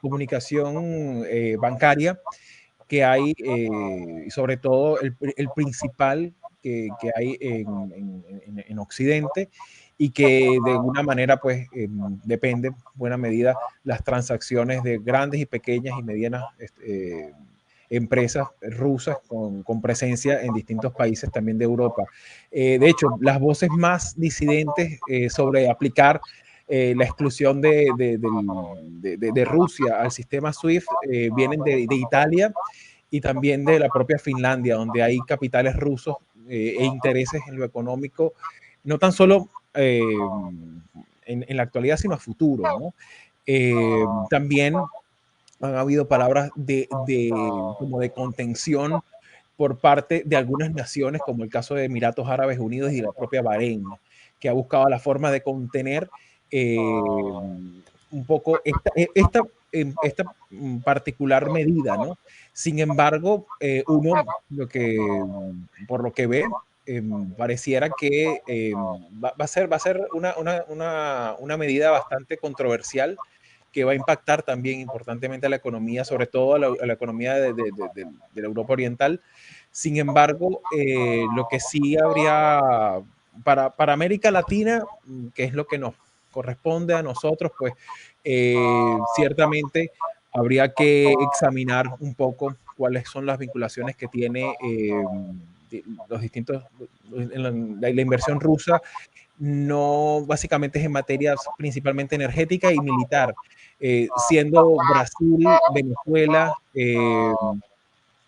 comunicación bancaria que hay, y sobre todo el principal que hay en Occidente y que de alguna manera pues depende en buena medida las transacciones de grandes y pequeñas y medianas empresas rusas con presencia en distintos países también de Europa. De hecho, las voces más disidentes sobre aplicar la exclusión de Rusia al sistema SWIFT vienen de Italia y también de la propia Finlandia, donde hay capitales rusos e intereses en lo económico, no tan solo en la actualidad, sino a futuro, ¿no? También han habido palabras como de contención por parte de algunas naciones, como el caso de Emiratos Árabes Unidos y la propia Bahrein, que ha buscado la forma de contener un poco esta particular medida, ¿no? Sin embargo, por lo que ve, pareciera que va a ser una medida bastante controversial que va a impactar también importantemente a la economía, sobre todo a la economía de la Europa Oriental. Sin embargo, lo que sí habría para América Latina, que es lo que nos corresponde a nosotros, pues ciertamente habría que examinar un poco cuáles son las vinculaciones que tiene los distintos, la inversión rusa no básicamente es en materias principalmente energética y militar, siendo Brasil, Venezuela,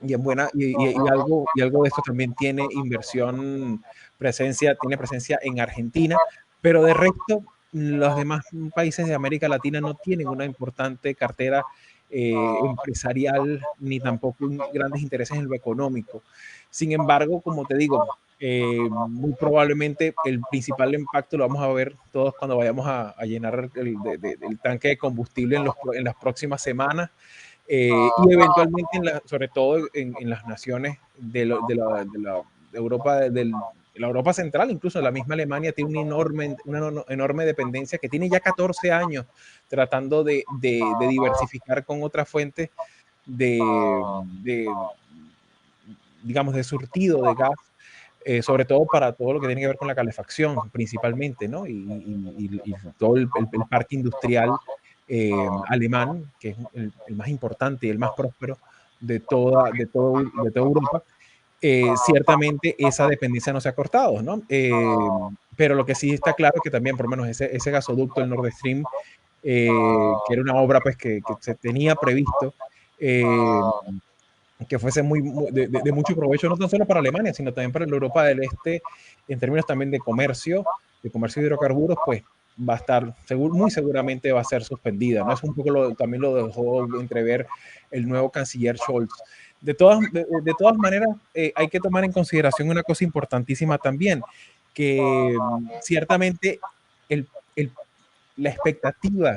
y, en buena, y algo de esto también tiene inversión, tiene presencia en Argentina, pero de resto los demás países de América Latina no tienen una importante cartera empresarial ni tampoco grandes intereses en lo económico. Sin embargo, como te digo, muy probablemente el principal impacto lo vamos a ver todos cuando vayamos a llenar el tanque de combustible en las próximas semanas. Y eventualmente, sobre todo en las naciones de la Europa, la Europa Central, incluso la misma Alemania tiene una enorme dependencia que tiene ya 14 años tratando de diversificar con otras fuentes de, digamos, de surtido de gas, sobre todo para todo lo que tiene que ver con la calefacción, principalmente, ¿no? Y todo el parque industrial alemán, que es el más importante y el más próspero de toda Europa, ciertamente esa dependencia no se ha cortado, ¿no? Pero lo que sí está claro es que también, por lo menos, ese gasoducto, el Nord Stream, que era una obra pues, que se tenía previsto, que fuese de mucho provecho, no tan solo para Alemania, sino también para la Europa del Este, en términos también de comercio de hidrocarburos, pues va a estar, muy seguramente va a ser suspendida, ¿no? Es un poco también lo dejó entrever el nuevo canciller Scholz. De todas maneras, hay que tomar en consideración una cosa importantísima también, que ciertamente el, el, la expectativa,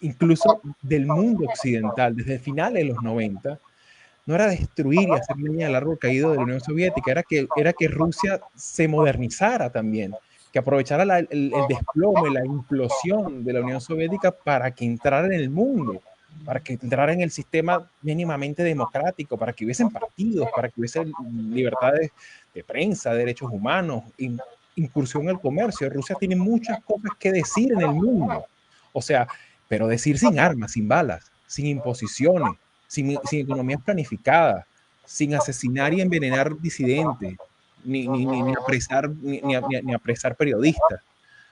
incluso del mundo occidental, desde finales de los 90, no era destruir y hacer leña del árbol caído de la Unión Soviética, era que Rusia se modernizara también, que aprovechara el desplome, la implosión de la Unión Soviética para que entrara en el mundo, para que entrara en el sistema mínimamente democrático, para que hubiesen partidos, para que hubiesen libertades de prensa, derechos humanos, incursión en el comercio. Rusia tiene muchas cosas que decir en el mundo, o sea, pero decir sin armas, sin balas, sin imposiciones, sin economías planificadas, sin asesinar y envenenar disidentes, ni apresar periodistas.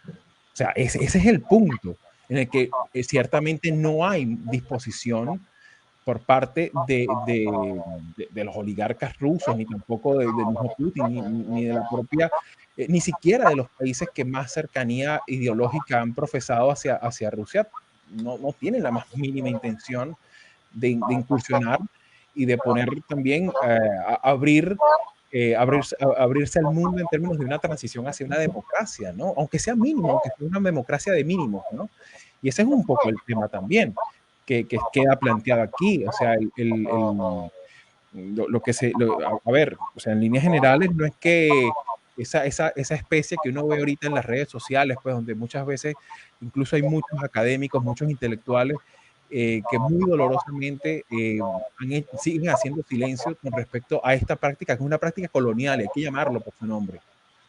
O sea, ese es el punto en el que ciertamente no hay disposición por parte de los oligarcas rusos, ni tampoco del mismo Putin, ni de la propia, ni siquiera de los países que más cercanía ideológica han profesado hacia Rusia, no tienen la más mínima intención de incursionar y de poner también, abrirse al mundo en términos de una transición hacia una democracia, ¿no? Aunque sea mínimo, aunque sea una democracia de mínimos, ¿no? Y ese es un poco el tema también que queda planteado aquí. O sea, lo que a ver, o sea, en líneas generales no es que esa especie que uno ve ahorita en las redes sociales, pues donde muchas veces incluso hay muchos académicos, muchos intelectuales que muy dolorosamente siguen haciendo silencio con respecto a esta práctica, que es una práctica colonial, y hay que llamarlo por su nombre.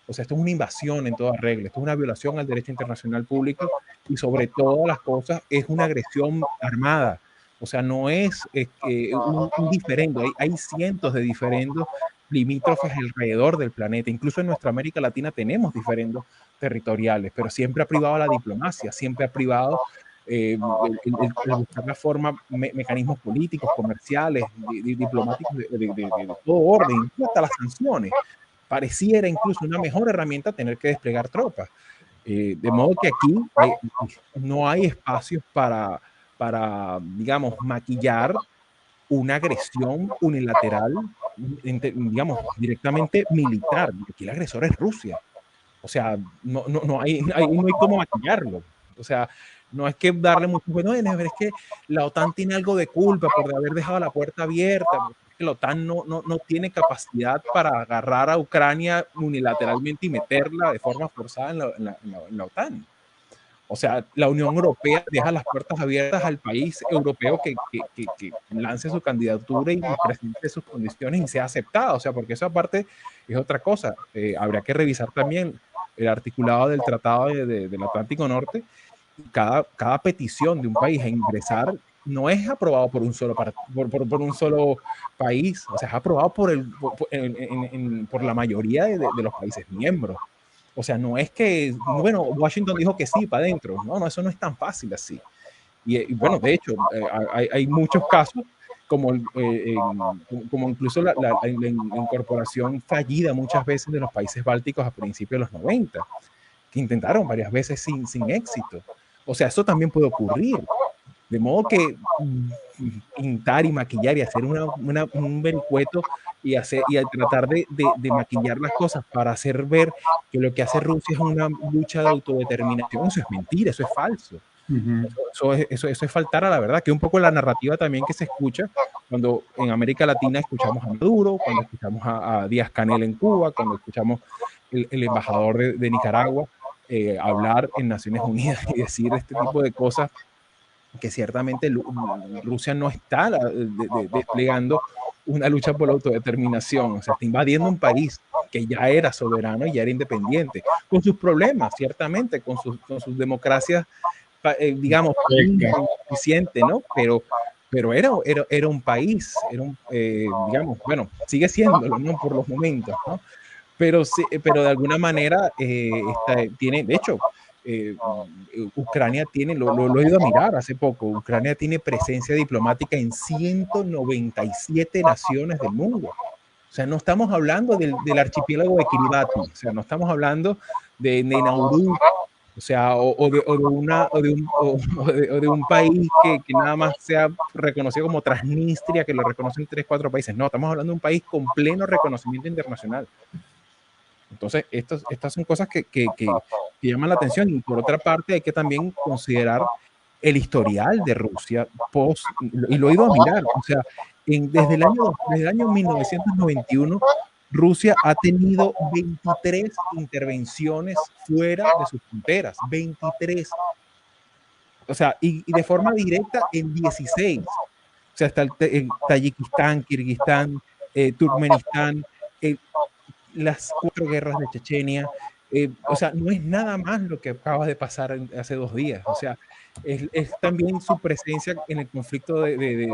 O sea, esto es una invasión en toda regla, esto es una violación al derecho internacional público y sobre todas las cosas es una agresión armada. O sea, no es un diferendo, hay cientos de diferendos limítrofes alrededor del planeta. Incluso en nuestra América Latina tenemos diferendos territoriales, pero siempre ha privado la diplomacia, siempre ha privado el buscar la forma, mecanismos políticos, comerciales, diplomáticos de todo orden, incluso hasta las sanciones. Pareciera incluso una mejor herramienta tener que desplegar tropas. De modo que aquí no hay espacios digamos, maquillar una agresión unilateral, digamos, directamente militar. Aquí el agresor es Rusia. O sea, no hay cómo maquillarlo. O sea, no es que darle mucho, bueno, es que la OTAN tiene algo de culpa por haber dejado la puerta abierta, porque la OTAN no tiene capacidad para agarrar a Ucrania unilateralmente y meterla de forma forzada en la OTAN. O sea, la Unión Europea deja las puertas abiertas al país europeo que lance su candidatura y presente sus condiciones y sea aceptada. O sea, porque eso aparte es otra cosa. Habría que revisar también el articulado del Tratado del Atlántico Norte. Cada petición de un país a ingresar no es aprobado por un solo, por un solo país, o sea, es aprobado por la mayoría de los países miembros. O sea, no es que, bueno, Washington dijo que sí, para adentro. No, no, eso no es tan fácil así. Y bueno, de hecho, hay muchos casos, como incluso la incorporación fallida muchas veces de los países bálticos a principios de los 90, que intentaron varias veces sin éxito. O sea, eso también puede ocurrir. De modo que pintar y maquillar y hacer un vericueto y tratar de maquillar las cosas para hacer ver que lo que hace Rusia es una lucha de autodeterminación, eso es mentira, eso es falso. Eso es faltar a la verdad, que es un poco la narrativa también que se escucha cuando en América Latina escuchamos a Maduro, cuando escuchamos a Díaz-Canel en Cuba, cuando escuchamos el embajador de Nicaragua hablar en Naciones Unidas y decir este tipo de cosas, que ciertamente Rusia no está desplegando una lucha por la autodeterminación, o sea, está invadiendo un país que ya era soberano y ya era independiente, con sus problemas, ciertamente, con sus democracias, digamos, insuficiente, ¿no? Pero era un país, digamos, bueno, sigue siéndolo, ¿no? Por los momentos, ¿no? Pero de alguna manera tiene, de hecho, Ucrania tiene, lo he ido a mirar hace poco, Ucrania tiene presencia diplomática en 197 naciones del mundo. O sea, no estamos hablando del archipiélago de Kiribati, o sea, no estamos hablando de Nauru, o sea, o de un país que nada más sea reconocido como Transnistria, que lo reconocen 3, 4 países. No, estamos hablando de un país con pleno reconocimiento internacional. Entonces, estas son cosas que llaman la atención. Y por otra parte, hay que también considerar el historial de Rusia y lo he ido a mirar. O sea, desde el año 1991, Rusia ha tenido 23 intervenciones fuera de sus fronteras. 23. O sea, y de forma directa en 16. O sea, está el Tayikistán, Kirguistán, Turkmenistán, las 4 guerras de Chechenia. O sea, no es nada más lo que acaba de pasar hace 2 días. O sea, es también su presencia en el conflicto de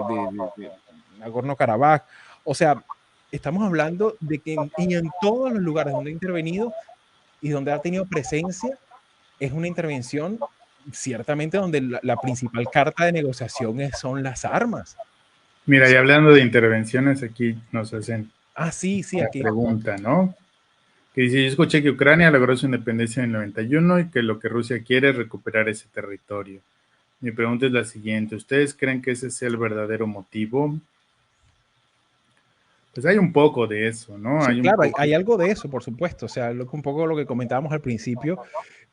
Nagorno-Karabaj. O sea, estamos hablando de que en todos los lugares donde ha intervenido y donde ha tenido presencia, es una intervención ciertamente donde la principal carta de negociación son las armas. Mira, y hablando de intervenciones, aquí nos hacen sí, la aquí pregunta, ¿no? Que dice, yo escuché que Ucrania logró su independencia en el 91 y que lo que Rusia quiere es recuperar ese territorio. Mi pregunta es la siguiente, ¿ustedes creen que ese sea el verdadero motivo? Pues hay un poco de eso, ¿no? Sí, claro, hay algo de eso, por supuesto. O sea, un poco lo que comentábamos al principio,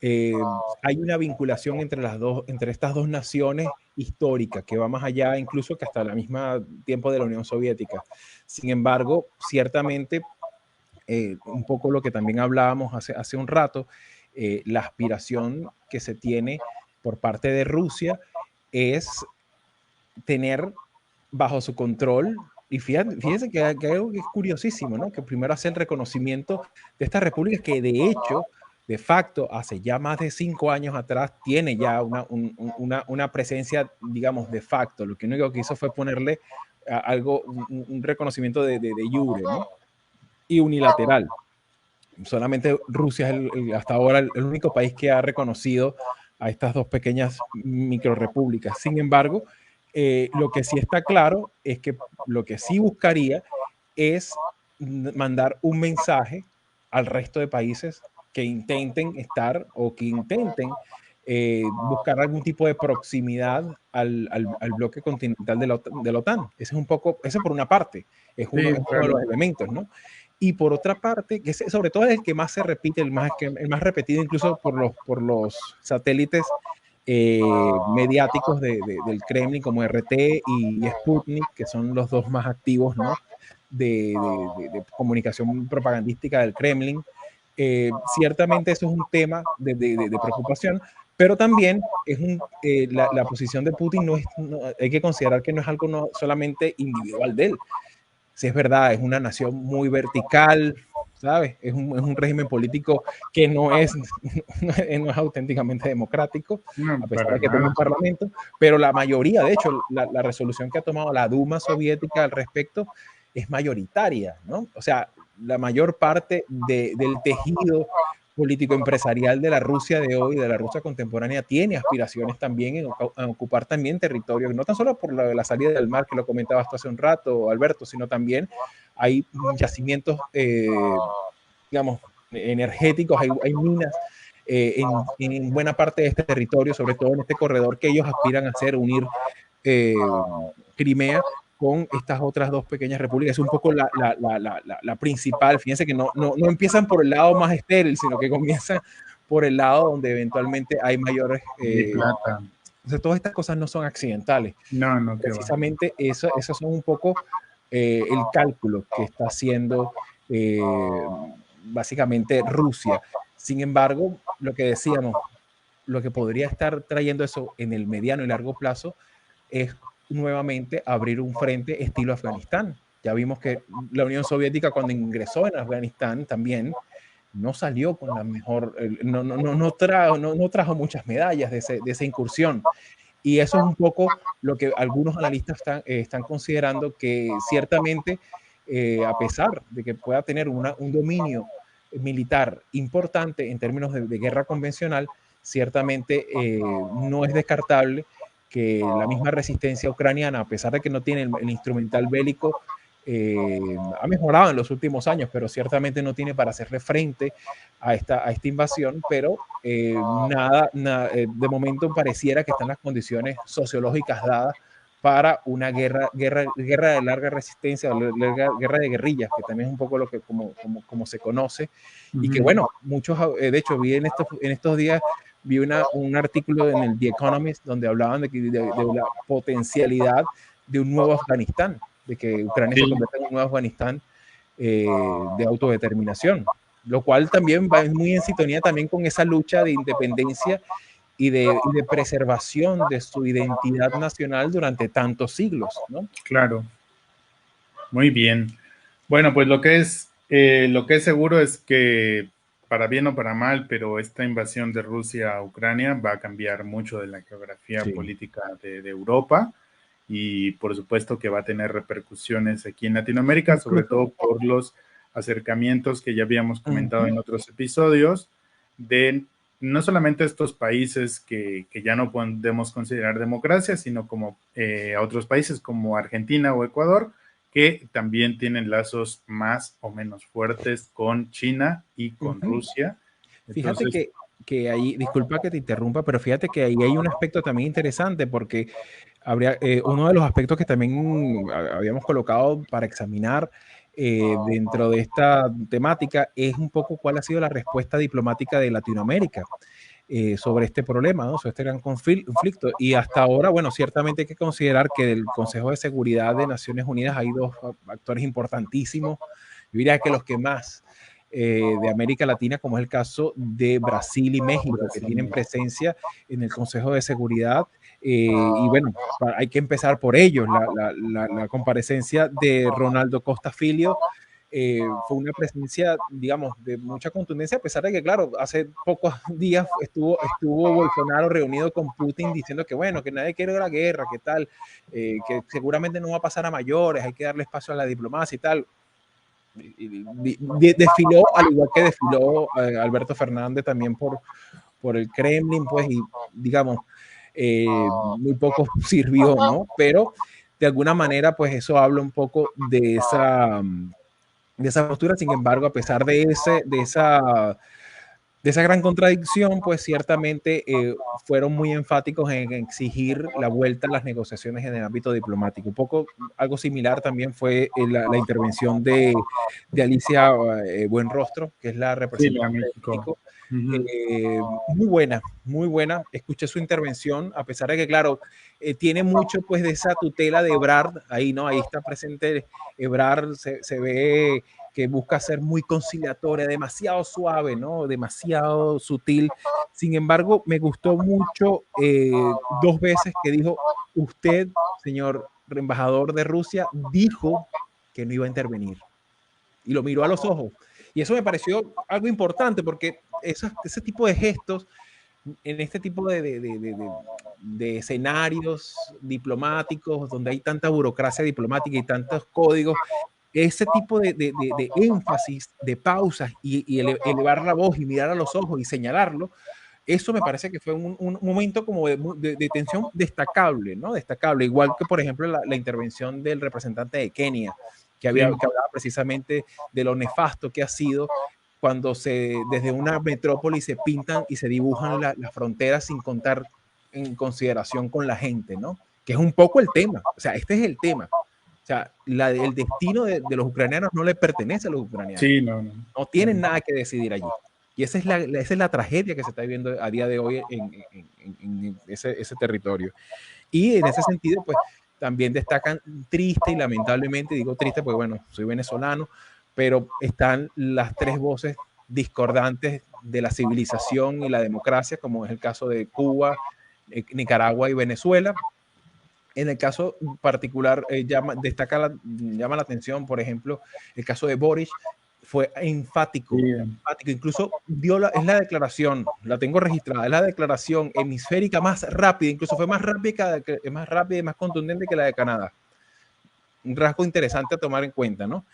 hay una vinculación entre estas dos naciones históricas que va más allá, incluso que hasta el mismo tiempo de la Unión Soviética. Sin embargo, ciertamente, un poco lo que también hablábamos hace un rato, la aspiración que se tiene por parte de Rusia es tener bajo su control. Y fíjense que hay algo que es curiosísimo, ¿no? Que primero hace el reconocimiento de estas repúblicas que de hecho, de facto, hace ya más de 5 años atrás, tiene ya una presencia, digamos, de facto. Lo que único que hizo fue ponerle un reconocimiento de jure, ¿no? Y unilateral. Solamente Rusia es hasta ahora el único país que ha reconocido a estas dos pequeñas microrepúblicas. Sin embargo, lo que sí está claro es que lo que sí buscaría es mandar un mensaje al resto de países que intenten estar o que intenten buscar algún tipo de proximidad al bloque continental de la OTAN. Ese es un poco, eso por una parte, es uno de los elementos, ¿no? Y por otra parte, que sobre todo es el que más se repite, el más repetido incluso por los satélites mediáticos del Kremlin, como RT y Sputnik, que son los dos más activos, ¿no? de comunicación propagandística del Kremlin. Ciertamente eso es un tema de preocupación, Pero también es la posición de Putin hay que considerar que no es algo no solamente individual de él. Si es verdad, es una nación muy vertical, ¿sabes? Es un régimen político que no es, no es auténticamente democrático, No, a pesar para de que tenga un nada. parlamento, pero la mayoría, de hecho, la resolución que ha tomado la Duma soviética al respecto es mayoritaria, ¿no? O sea, la mayor parte del tejido político empresarial de la Rusia de hoy, de la Rusia contemporánea, tiene aspiraciones también en ocupar también territorios, no tan solo por la salida del mar, que lo comentabas hace un rato, Alberto, sino también hay yacimientos, digamos, energéticos, hay minas en buena parte de este territorio, sobre todo en este corredor que ellos aspiran a hacer, unir Crimea con estas otras dos pequeñas repúblicas. Es un poco la principal. Fíjense que no empiezan por el lado más estéril, sino que comienzan por el lado donde eventualmente hay mayores... Y plata. O sea, todas estas cosas no son accidentales. No, no, qué va. Precisamente esos son un poco el cálculo que está haciendo básicamente Rusia. Sin embargo, lo que decíamos, lo que podría estar trayendo eso en el mediano y largo plazo es nuevamente abrir un frente estilo Afganistán. Ya vimos que la Unión Soviética cuando ingresó en Afganistán también no salió con la mejor, no trajo muchas medallas de esa incursión. Y eso es un poco lo que algunos analistas están considerando, que ciertamente, a pesar de que pueda tener un dominio militar importante en términos de guerra convencional, ciertamente no es descartable que la misma resistencia ucraniana, a pesar de que no tiene el instrumental bélico, ha mejorado en los últimos años, pero ciertamente no tiene para hacerle frente a esta invasión, pero de momento pareciera que están las condiciones sociológicas dadas para una guerra de larga resistencia, guerra de guerrillas, que también es un poco lo que como se conoce, y que bueno, muchos, de hecho vi en estos días, vi un artículo en el The Economist donde hablaban de la potencialidad de un nuevo Afganistán, de que Ucrania se convierta en un nuevo Afganistán de autodeterminación, lo cual también va muy en sintonía también con esa lucha de independencia y de preservación de su identidad nacional durante tantos siglos, ¿no? Claro, muy bien. Bueno, pues lo que es seguro es que para bien o para mal, pero esta invasión de Rusia a Ucrania va a cambiar mucho de la geografía Sí. política de Europa y por supuesto que va a tener repercusiones aquí en Latinoamérica, sobre todo por los acercamientos que ya habíamos comentado en otros episodios de no solamente estos países que ya no podemos considerar democracia, sino como a otros países como Argentina o Ecuador, que también tienen lazos más o menos fuertes con China y con Rusia. Fíjate Entonces, que ahí, disculpa que te interrumpa, pero fíjate que ahí hay un aspecto también interesante, porque habría uno de los aspectos que también habíamos colocado para examinar dentro de esta temática es un poco cuál ha sido la respuesta diplomática de Latinoamérica sobre este problema, ¿no? Sobre este gran conflicto. Y hasta ahora, bueno, ciertamente hay que considerar que del Consejo de Seguridad de Naciones Unidas hay dos actores importantísimos, yo diría que los que más de América Latina, como es el caso de Brasil y México, que tienen presencia en el Consejo de Seguridad. Y bueno, hay que empezar por ellos. La comparecencia de Ronaldo Costa Filio fue una presencia, digamos, de mucha contundencia, a pesar de que, claro, hace pocos días estuvo Bolsonaro reunido con Putin diciendo que, bueno, que nadie quiere la guerra, que tal, que seguramente no va a pasar a mayores, hay que darle espacio a la diplomacia y tal. Desfiló, al igual que desfiló Alberto Fernández también por el Kremlin, pues, y digamos, muy poco sirvió, ¿no? Pero de alguna manera, pues eso habla un poco de esa postura. Sin embargo, a pesar de esa gran contradicción, pues ciertamente fueron muy enfáticos en exigir la vuelta a las negociaciones en el ámbito diplomático. Un poco algo similar también fue la intervención de Alicia Buenrostro, que es la sí, la representante de México. México. Muy buena, muy buena. Escuché su intervención, a pesar de que, claro, tiene mucho pues de esa tutela de Ebrard, ahí, ¿no? Ahí está presente Ebrard, se ve que busca ser muy conciliatoria, demasiado suave, ¿no? Demasiado sutil. Sin embargo, me gustó mucho 2 veces que dijo, usted, señor embajador de Rusia, dijo que no iba a intervenir. Y lo miró a los ojos. Y eso me pareció algo importante porque ese tipo de gestos en este tipo de escenarios diplomáticos donde hay tanta burocracia diplomática y tantos códigos, ese tipo de énfasis, de pausas y elevar la voz y mirar a los ojos y señalarlo, eso me parece que fue un momento como de tensión destacable, ¿no? Destacable, igual que por ejemplo la intervención del representante de Kenia, que hablaba precisamente de lo nefasto que ha sido cuando desde una metrópoli se pintan y se dibujan las fronteras sin contar en consideración con la gente, ¿no? Que es un poco el tema, o sea, este es el tema. O sea, el destino de los ucranianos no le pertenece a los ucranianos. Sí, no tienen nada que decidir allí. Y esa es la tragedia que se está viviendo a día de hoy en ese territorio. Y en ese sentido, pues también destacan triste y lamentablemente, digo triste porque bueno, soy venezolano, pero están las 3 voces discordantes de la civilización y la democracia, como es el caso de Cuba, Nicaragua y Venezuela. En el caso particular, llama la atención, por ejemplo, el caso de Boric, fue enfático, incluso es la declaración, la tengo registrada, es la declaración hemisférica más rápida, incluso fue más rápida y más contundente que la de Canadá. Un rasgo interesante a tomar en cuenta, ¿no?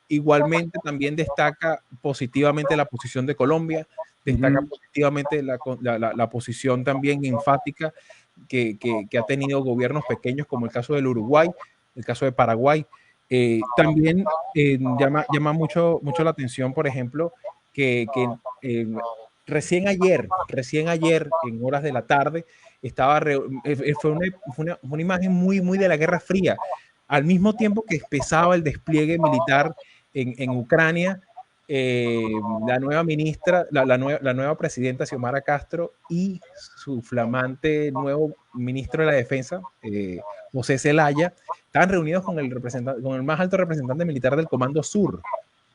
Igualmente también destaca positivamente la posición de Colombia, destaca positivamente la posición también enfática que ha tenido gobiernos pequeños como el caso del Uruguay, el caso de Paraguay. También llama mucho la atención, por ejemplo, que recién ayer, en horas de la tarde, fue una imagen muy de la Guerra Fría, al mismo tiempo que empezaba el despliegue militar en Ucrania, la nueva ministra, la nueva presidenta Xiomara Castro y su flamante nuevo ministro de la Defensa, José Zelaya, estaban reunidos con el más alto representante militar del Comando Sur,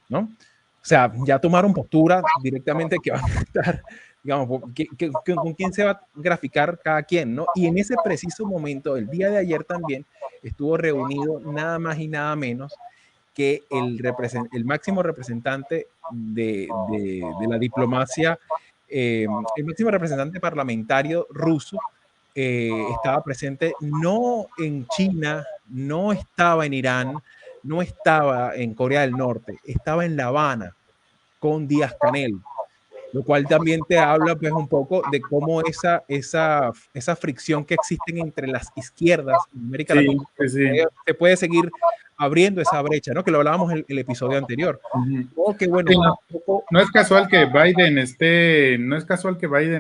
¿no? O sea, ya tomaron postura directamente que van a estar, digamos, con quién se va a graficar cada quien, ¿no? Y en ese preciso momento, el día de ayer también, estuvo reunido nada más y nada menos que el máximo representante de la diplomacia, el máximo representante parlamentario ruso, estaba presente no en China, no estaba en Irán, no estaba en Corea del Norte, estaba en La Habana con Díaz-Canel, lo cual también te habla pues un poco de cómo esa fricción que existen entre las izquierdas en América Latina se puede seguir abriendo esa brecha, ¿no? Que lo hablábamos en el episodio anterior. Que bueno, no es casual que Biden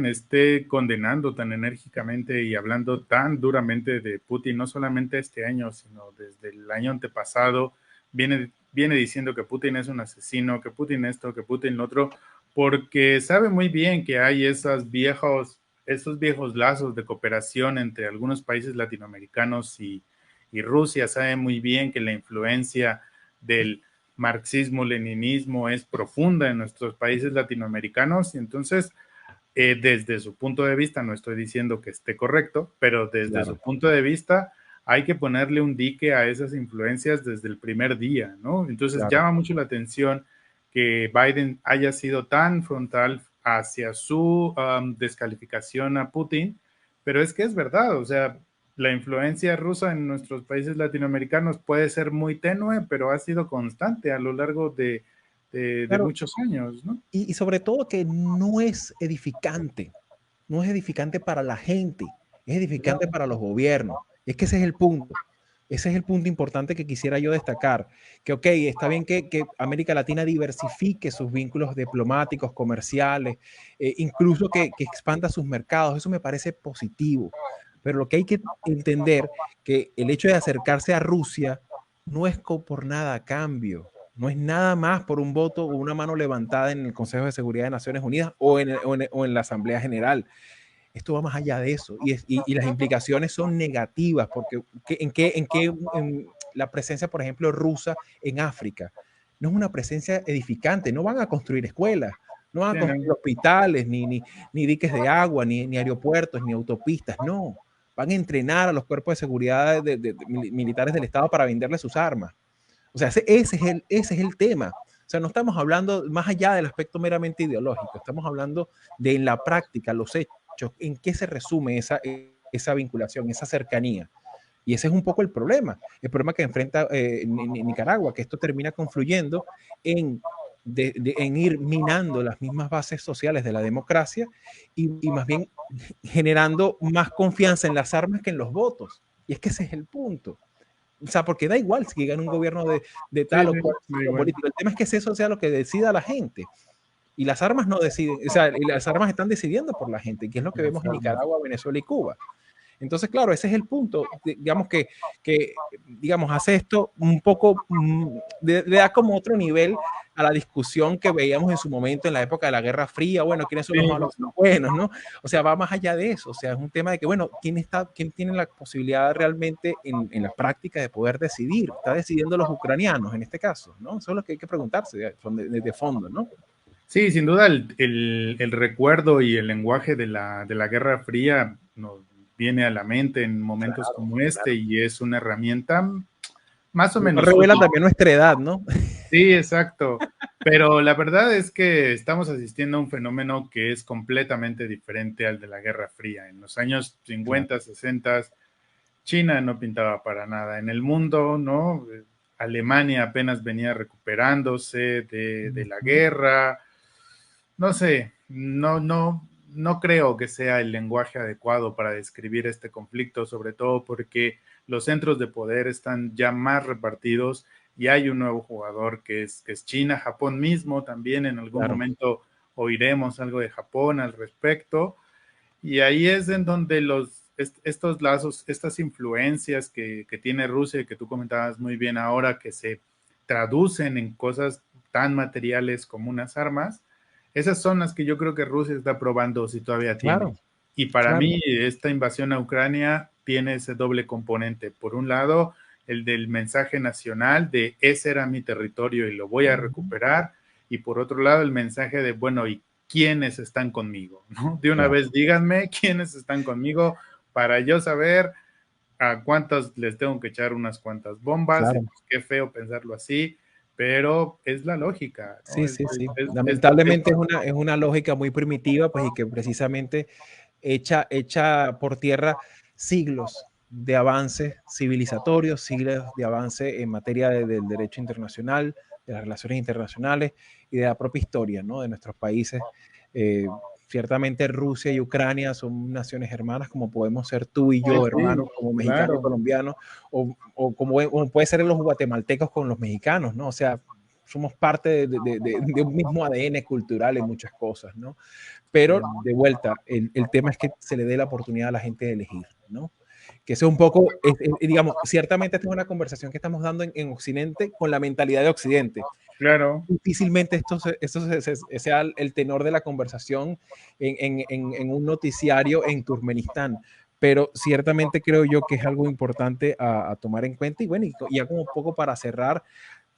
esté condenando tan enérgicamente y hablando tan duramente de Putin, no solamente este año, sino desde el año antepasado, viene diciendo que Putin es un asesino, que Putin esto, que Putin lo otro, porque sabe muy bien que hay esos viejos lazos de cooperación entre algunos países latinoamericanos y Rusia. Sabe muy bien que la influencia del marxismo-leninismo es profunda en nuestros países latinoamericanos y entonces desde su punto de vista, no estoy diciendo que esté correcto, pero desde su punto de vista hay que ponerle un dique a esas influencias desde el primer día, ¿no? Entonces llama mucho la atención que Biden haya sido tan frontal hacia su descalificación a Putin, pero es que es verdad, o sea, la influencia rusa en nuestros países latinoamericanos puede ser muy tenue, pero ha sido constante a lo largo de muchos años, ¿no? Y sobre todo que no es edificante para la gente, es edificante para los gobiernos. Es que ese es el punto. Ese es el punto importante que quisiera yo destacar, que ok, está bien que América Latina diversifique sus vínculos diplomáticos, comerciales, incluso que expanda sus mercados, eso me parece positivo, pero lo que hay que entender que el hecho de acercarse a Rusia no es por nada a cambio, no es nada más por un voto o una mano levantada en el Consejo de Seguridad de Naciones Unidas o en la Asamblea General. Esto va más allá de eso y las implicaciones son negativas porque en la presencia, por ejemplo, rusa en África no es una presencia edificante, no van a construir escuelas, no van a construir hospitales, ni diques de agua, ni aeropuertos, ni autopistas, no. Van a entrenar a los cuerpos de seguridad militares del Estado para venderles sus armas. O sea, ese es el tema. O sea, no estamos hablando más allá del aspecto meramente ideológico, estamos hablando de en la práctica, los hechos, en qué se resume esa vinculación, esa cercanía. Y ese es un poco el problema que enfrenta Nicaragua, que esto termina confluyendo en ir minando las mismas bases sociales de la democracia y más bien generando más confianza en las armas que en los votos. Y es que ese es el punto. O sea, porque da igual si gana un gobierno de tal o cual político. El tema es que eso sea lo que decida la gente. Y las armas no deciden, o sea, y las armas están decidiendo por la gente, que es lo que vemos en Nicaragua, Venezuela y Cuba. Entonces, claro, ese es el punto, digamos que digamos, hace esto un poco, le da como otro nivel a la discusión que veíamos en su momento en la época de la Guerra Fría, bueno, quiénes son los malos y los buenos, ¿no? O sea, va más allá de eso, o sea, es un tema de que, bueno, ¿quién tiene la posibilidad realmente en la práctica de poder decidir? Está decidiendo los ucranianos en este caso, ¿no? Eso es lo que hay que preguntarse de fondo, ¿no? Sí, sin duda el recuerdo y el lenguaje de la Guerra Fría nos viene a la mente en momentos como este y es una herramienta más o menos. Revela también nuestra edad, ¿no? Sí, exacto. Pero la verdad es que estamos asistiendo a un fenómeno que es completamente diferente al de la Guerra Fría. En los años 50, 60, China no pintaba para nada. En el mundo, ¿no? Alemania apenas venía recuperándose de la guerra. No sé, no creo que sea el lenguaje adecuado para describir este conflicto, sobre todo porque los centros de poder están ya más repartidos y hay un nuevo jugador que es China, Japón mismo también en algún momento oiremos algo de Japón al respecto y ahí es en donde estos lazos, estas influencias que tiene Rusia y que tú comentabas muy bien ahora que se traducen en cosas tan materiales como unas armas, esas son las que yo creo que Rusia está probando si todavía tiene. Y para mí esta invasión a Ucrania tiene ese doble componente. Por un lado, el del mensaje nacional de ese era mi territorio y lo voy a recuperar. Y por otro lado, el mensaje de, bueno, ¿y quiénes están conmigo? ¿No? De una vez díganme quiénes están conmigo para yo saber a cuántos les tengo que echar unas cuantas bombas. Qué feo pensarlo así, pero es la lógica, ¿no? Sí. Lamentablemente es una lógica muy primitiva, pues, y que precisamente echa por tierra siglos de avances civilizatorios, siglos de avance en materia del derecho internacional, de las relaciones internacionales y de la propia historia, ¿no? De nuestros países. Ciertamente Rusia y Ucrania son naciones hermanas, como podemos ser tú y yo, hermanos, como mexicanos y colombianos, o como puede ser los guatemaltecos con los mexicanos, ¿no? O sea, somos parte de un mismo ADN cultural en muchas cosas, ¿no? Pero de vuelta, el tema es que se le dé la oportunidad a la gente de elegir, ¿no? Que eso es un poco, digamos, ciertamente esta es una conversación que estamos dando en Occidente con la mentalidad de Occidente. Claro. Difícilmente esto sea el tenor de la conversación en un noticiario en Turkmenistán, pero ciertamente creo yo que es algo importante a tomar en cuenta y bueno, y ya como un poco para cerrar,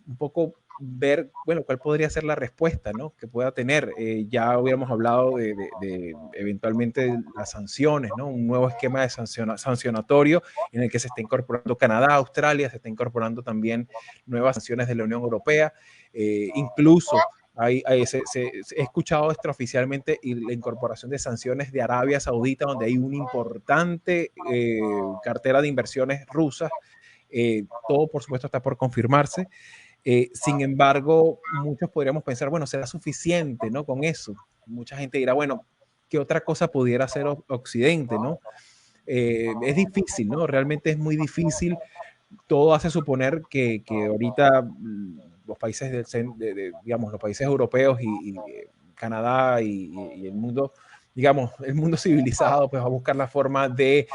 un poco ver, bueno, cuál podría ser la respuesta, ¿no? Que pueda tener. Ya habíamos hablado de eventualmente las sanciones, ¿no? Un nuevo esquema de sancionatorio en el que se está incorporando Canadá, Australia, se está incorporando también nuevas sanciones de la Unión Europea, incluso he escuchado extraoficialmente la incorporación de sanciones de Arabia Saudita, donde hay una importante cartera de inversiones rusas. Todo, por supuesto, está por confirmarse. Sin embargo, muchos podríamos pensar, bueno, será suficiente, ¿no? Con eso. Mucha gente dirá, bueno, ¿qué otra cosa pudiera hacer Occidente, ¿no? Es difícil, ¿no? Realmente es muy difícil. Todo hace suponer que ahorita los países digamos, los países europeos y Canadá y el mundo, digamos, el mundo civilizado, pues va a buscar la forma de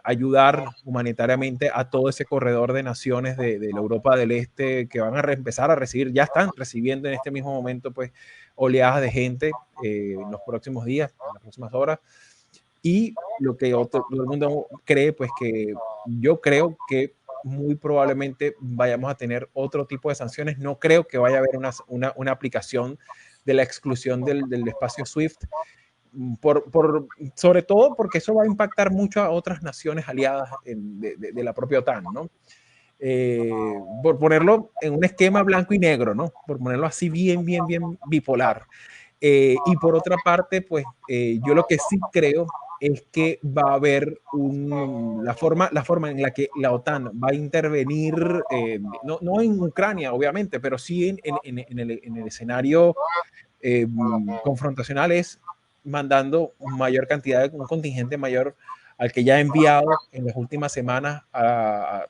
ayudar humanitariamente a todo ese corredor de naciones de la Europa del Este que van a empezar a recibir, ya están recibiendo en este mismo momento, pues, oleadas de gente en los próximos días, en las próximas horas. Y lo que todo el mundo cree, pues que yo creo que muy probablemente vayamos a tener otro tipo de sanciones. No creo que vaya a haber una aplicación de la exclusión del espacio SWIFT, sobre todo porque eso va a impactar mucho a otras naciones aliadas de la propia OTAN, ¿no? Por ponerlo en un esquema blanco y negro, ¿no? Por ponerlo así bien bipolar. Y por otra parte, pues yo lo que sí creo es que va a haber la forma en la que la OTAN va a intervenir, no en Ucrania, obviamente, pero sí en el escenario confrontacional, es mandando mayor cantidad, un contingente mayor al que ya ha enviado en las últimas semanas,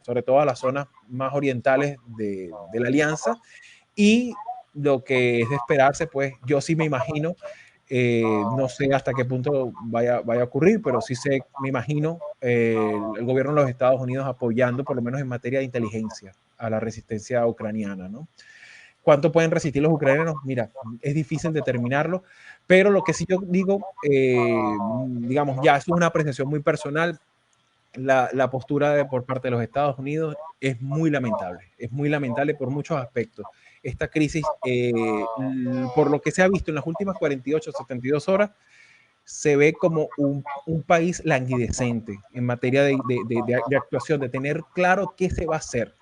sobre todo a las zonas más orientales de la alianza. Y lo que es de esperarse, pues yo sí me imagino, no sé hasta qué punto vaya a ocurrir, pero sí me imagino el gobierno de los Estados Unidos apoyando, por lo menos en materia de inteligencia, a la resistencia ucraniana, ¿no? ¿Cuánto pueden resistir los ucranianos? Mira, es difícil determinarlo, pero lo que sí yo digo, digamos, ya eso es una apreciación muy personal. La postura por parte de los Estados Unidos es muy lamentable por muchos aspectos. Esta crisis, por lo que se ha visto en las últimas 48, 72 horas, se ve como un país languidecente en materia de actuación, de tener claro qué se va a hacer.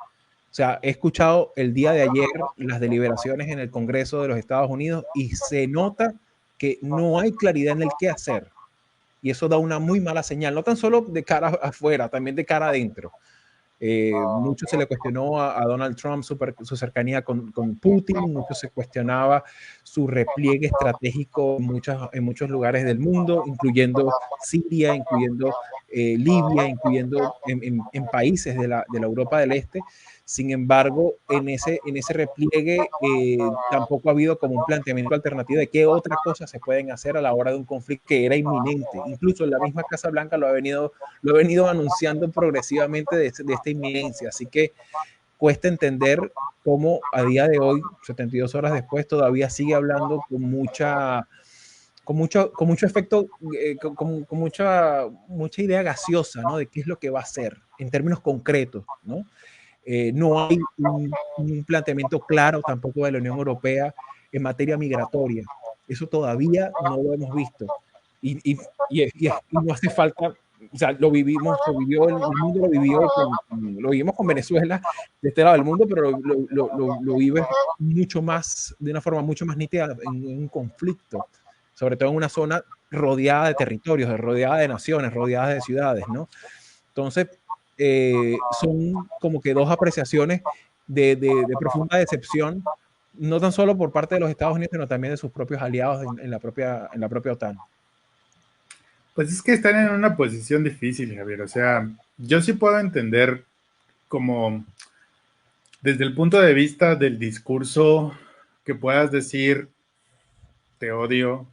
O sea, he escuchado el día de ayer las deliberaciones en el Congreso de los Estados Unidos y se nota que no hay claridad en el qué hacer. Y eso da una muy mala señal, no tan solo de cara afuera, también de cara adentro. Mucho se le cuestionó a Donald Trump su cercanía con Putin, mucho se cuestionaba su repliegue estratégico en muchos lugares del mundo, incluyendo Siria, incluyendo Libia, incluyendo en países de la Europa del Este. Sin embargo, en ese repliegue tampoco ha habido como un planteamiento alternativo de qué otra cosa se pueden hacer a la hora de un conflicto que era inminente. Incluso la misma Casa Blanca lo ha venido anunciando progresivamente de esta inminencia. Así que cuesta entender cómo a día de hoy, 72 horas después, todavía sigue hablando con mucho efecto, con mucha idea gaseosa, ¿no? De qué es lo que va a hacer en términos concretos, ¿no? No hay un planteamiento claro tampoco de la Unión Europea en materia migratoria. Eso todavía no lo hemos visto. Y no hace falta, o sea, lo vivió, el mundo lo vivimos con Venezuela de este lado del mundo, pero lo vive mucho más, de una forma mucho más nítida en un conflicto, sobre todo en una zona rodeada de territorios, rodeada de naciones, rodeada de ciudades, ¿no? Entonces, son como que dos apreciaciones de profunda decepción, no tan solo por parte de los Estados Unidos, sino también de sus propios aliados en la propia OTAN. Pues es que están en una posición difícil, Javier. O sea, yo sí puedo entender como desde el punto de vista del discurso que puedas decir te odio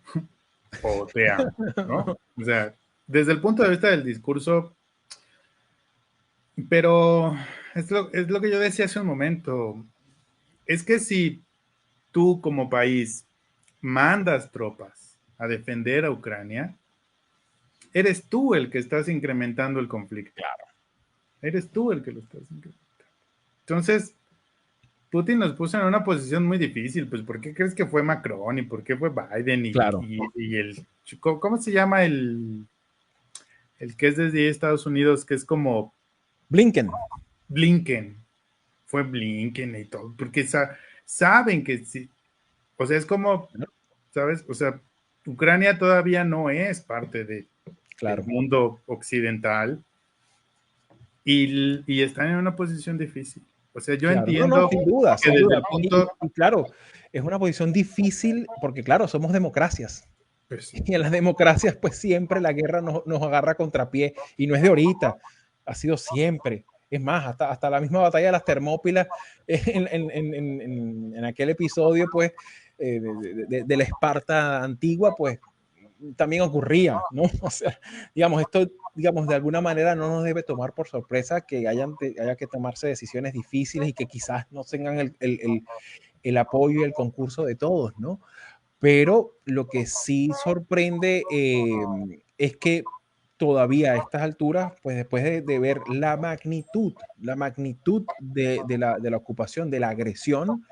o te amo, ¿no? O sea, desde el punto de vista del discurso, pero es lo que yo decía hace un momento. Es que si tú como país mandas tropas a defender a Ucrania, eres tú el que estás incrementando el conflicto. Claro. Eres tú el que lo estás incrementando. Entonces, Putin nos puso en una posición muy difícil, pues ¿por qué crees que fue Macron y por qué fue Biden Claro. y el, ¿cómo se llama el que es desde Estados Unidos, que es como Blinken. Blinken? Fue Blinken y todo, porque saben que sí, o sea, es como, ¿sabes? O sea, Ucrania todavía no es parte del mundo occidental y están en una posición difícil. O sea, yo Claro, no, entiendo sin duda, que sin desde duda. el punto... Y claro, es una posición difícil porque, claro, somos democracias. Pues, Y en las democracias, pues siempre la guerra nos agarra a contrapié. Y no es de ahorita, ha sido siempre. Es más, hasta la misma batalla de las Termópilas, en aquel episodio, pues, de la Esparta antigua, pues, también ocurría, ¿no? O sea, digamos, esto, digamos, de alguna manera no nos debe tomar por sorpresa que haya que tomarse decisiones difíciles y que quizás no tengan el apoyo y el concurso de todos, ¿no? Pero lo que sí sorprende es que todavía a estas alturas, pues después de ver la magnitud de la ocupación, de la agresión,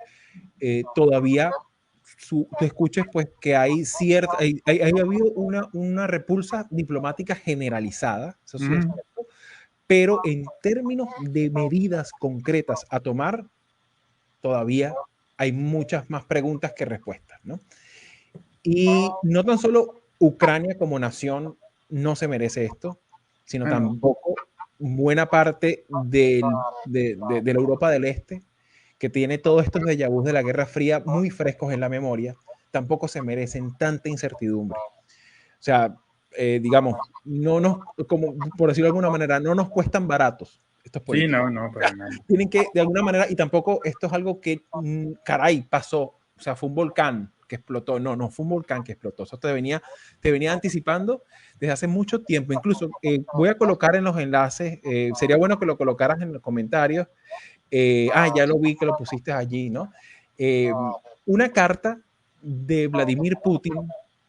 todavía tú escuches pues que hay cierta, ha habido una repulsa diplomática generalizada, eso sí es cierto, pero en términos de medidas concretas a tomar, todavía hay muchas más preguntas que respuestas, ¿no? Y no tan solo Ucrania como nación no se merece esto, sino tampoco buena parte de la Europa del Este, que tiene todos estos déjà vus de la Guerra Fría muy frescos en la memoria, tampoco se merecen tanta incertidumbre. O sea, digamos, no nos, como por decirlo de alguna manera, no nos cuestan baratos estos Sí, políticos. no, para nada. Tienen que, de alguna manera, y tampoco esto es algo que, caray, pasó, o sea, fue un volcán que explotó. No, no fue un volcán que explotó. Eso te venía anticipando desde hace mucho tiempo. Incluso voy a colocar en los enlaces, sería bueno que lo colocaras en los comentarios. Ya lo vi que lo pusiste allí, ¿no? Una carta de Vladimir Putin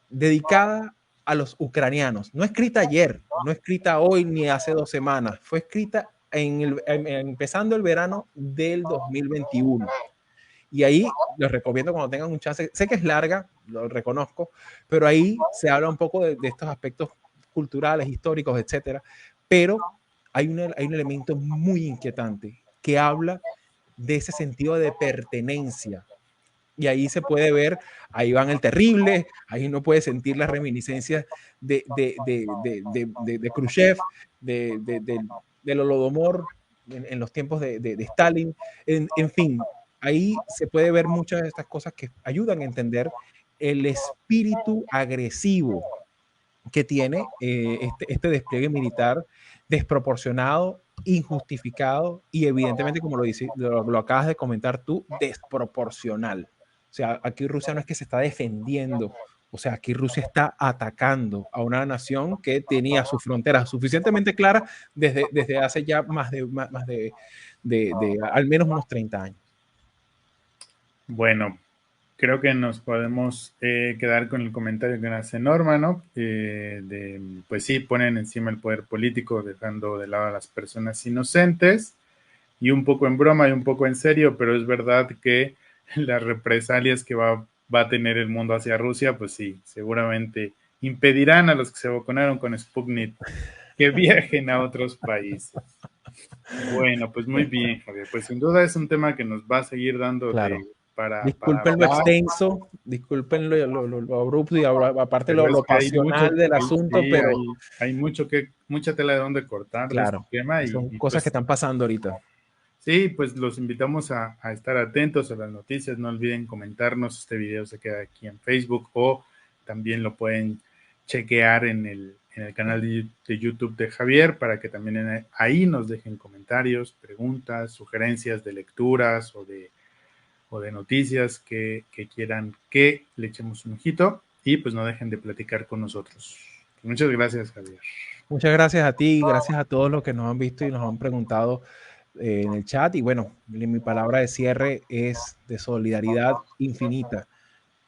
dedicada a los ucranianos, no escrita ayer, no escrita hoy ni hace 2 semanas, fue escrita empezando el verano del 2021. Y ahí les recomiendo cuando tengan un chance, sé que es larga, lo reconozco, pero ahí se habla un poco de estos aspectos culturales, históricos, etcétera, pero hay un elemento muy inquietante que habla de ese sentido de pertenencia. Y ahí se puede ver a Iván el Terrible, ahí uno puede sentir las reminiscencias de Khrushchev, del Holodomor en los tiempos de Stalin, en fin, ahí se puede ver muchas de estas cosas que ayudan a entender el espíritu agresivo que tiene este despliegue militar desproporcionado, injustificado y evidentemente, como lo acabas de comentar tú, desproporcional. O sea, aquí Rusia no es que se está defendiendo, o sea, aquí Rusia está atacando a una nación que tenía sus fronteras suficientemente claras desde hace ya más de al menos unos 30 años. Bueno, creo que nos podemos quedar con el comentario que hace Norma, ¿no? Pues sí, ponen encima el poder político, dejando de lado a las personas inocentes, y un poco en broma y un poco en serio, pero es verdad que las represalias que va a tener el mundo hacia Rusia, pues sí, seguramente impedirán a los que se vacunaron con Sputnik que viajen a otros países. Bueno, pues muy bien, Javier. Pues sin duda es un tema que nos va a seguir dando Claro. para Disculpen lo hablar. extenso, disculpen lo abrupto y aparte Pero es lo que hay mucho, pasional del asunto, sí, pero hay mucha tela de donde cortar de este claro, tema son y cosas que pues están pasando ahorita. sí, pues los invitamos a estar atentos a las noticias. No olviden comentarnos. Este video se queda aquí en Facebook o también lo pueden chequear en el canal de YouTube de Javier para que también ahí nos dejen comentarios, preguntas, sugerencias de lecturas o de noticias que quieran que le echemos un ojito y pues no dejen de platicar con nosotros. Muchas gracias, Javier. Muchas gracias a ti, gracias a todos los que nos han visto y nos han preguntado en el chat. Y bueno, mi palabra de cierre es de solidaridad infinita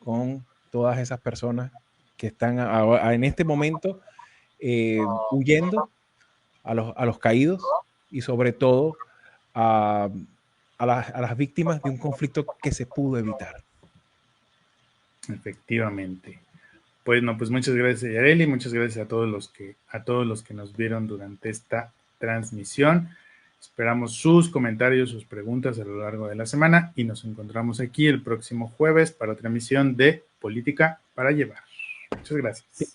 con todas esas personas que están en este momento huyendo a los caídos y sobre todo a, a las víctimas de un conflicto que se pudo evitar. Efectivamente. Bueno, pues muchas gracias, Yareli, muchas gracias a todos los que nos vieron durante esta transmisión. Esperamos sus comentarios, sus preguntas a lo largo de la semana y nos encontramos aquí el próximo jueves para otra emisión de Política para Llevar. Muchas gracias. Sí.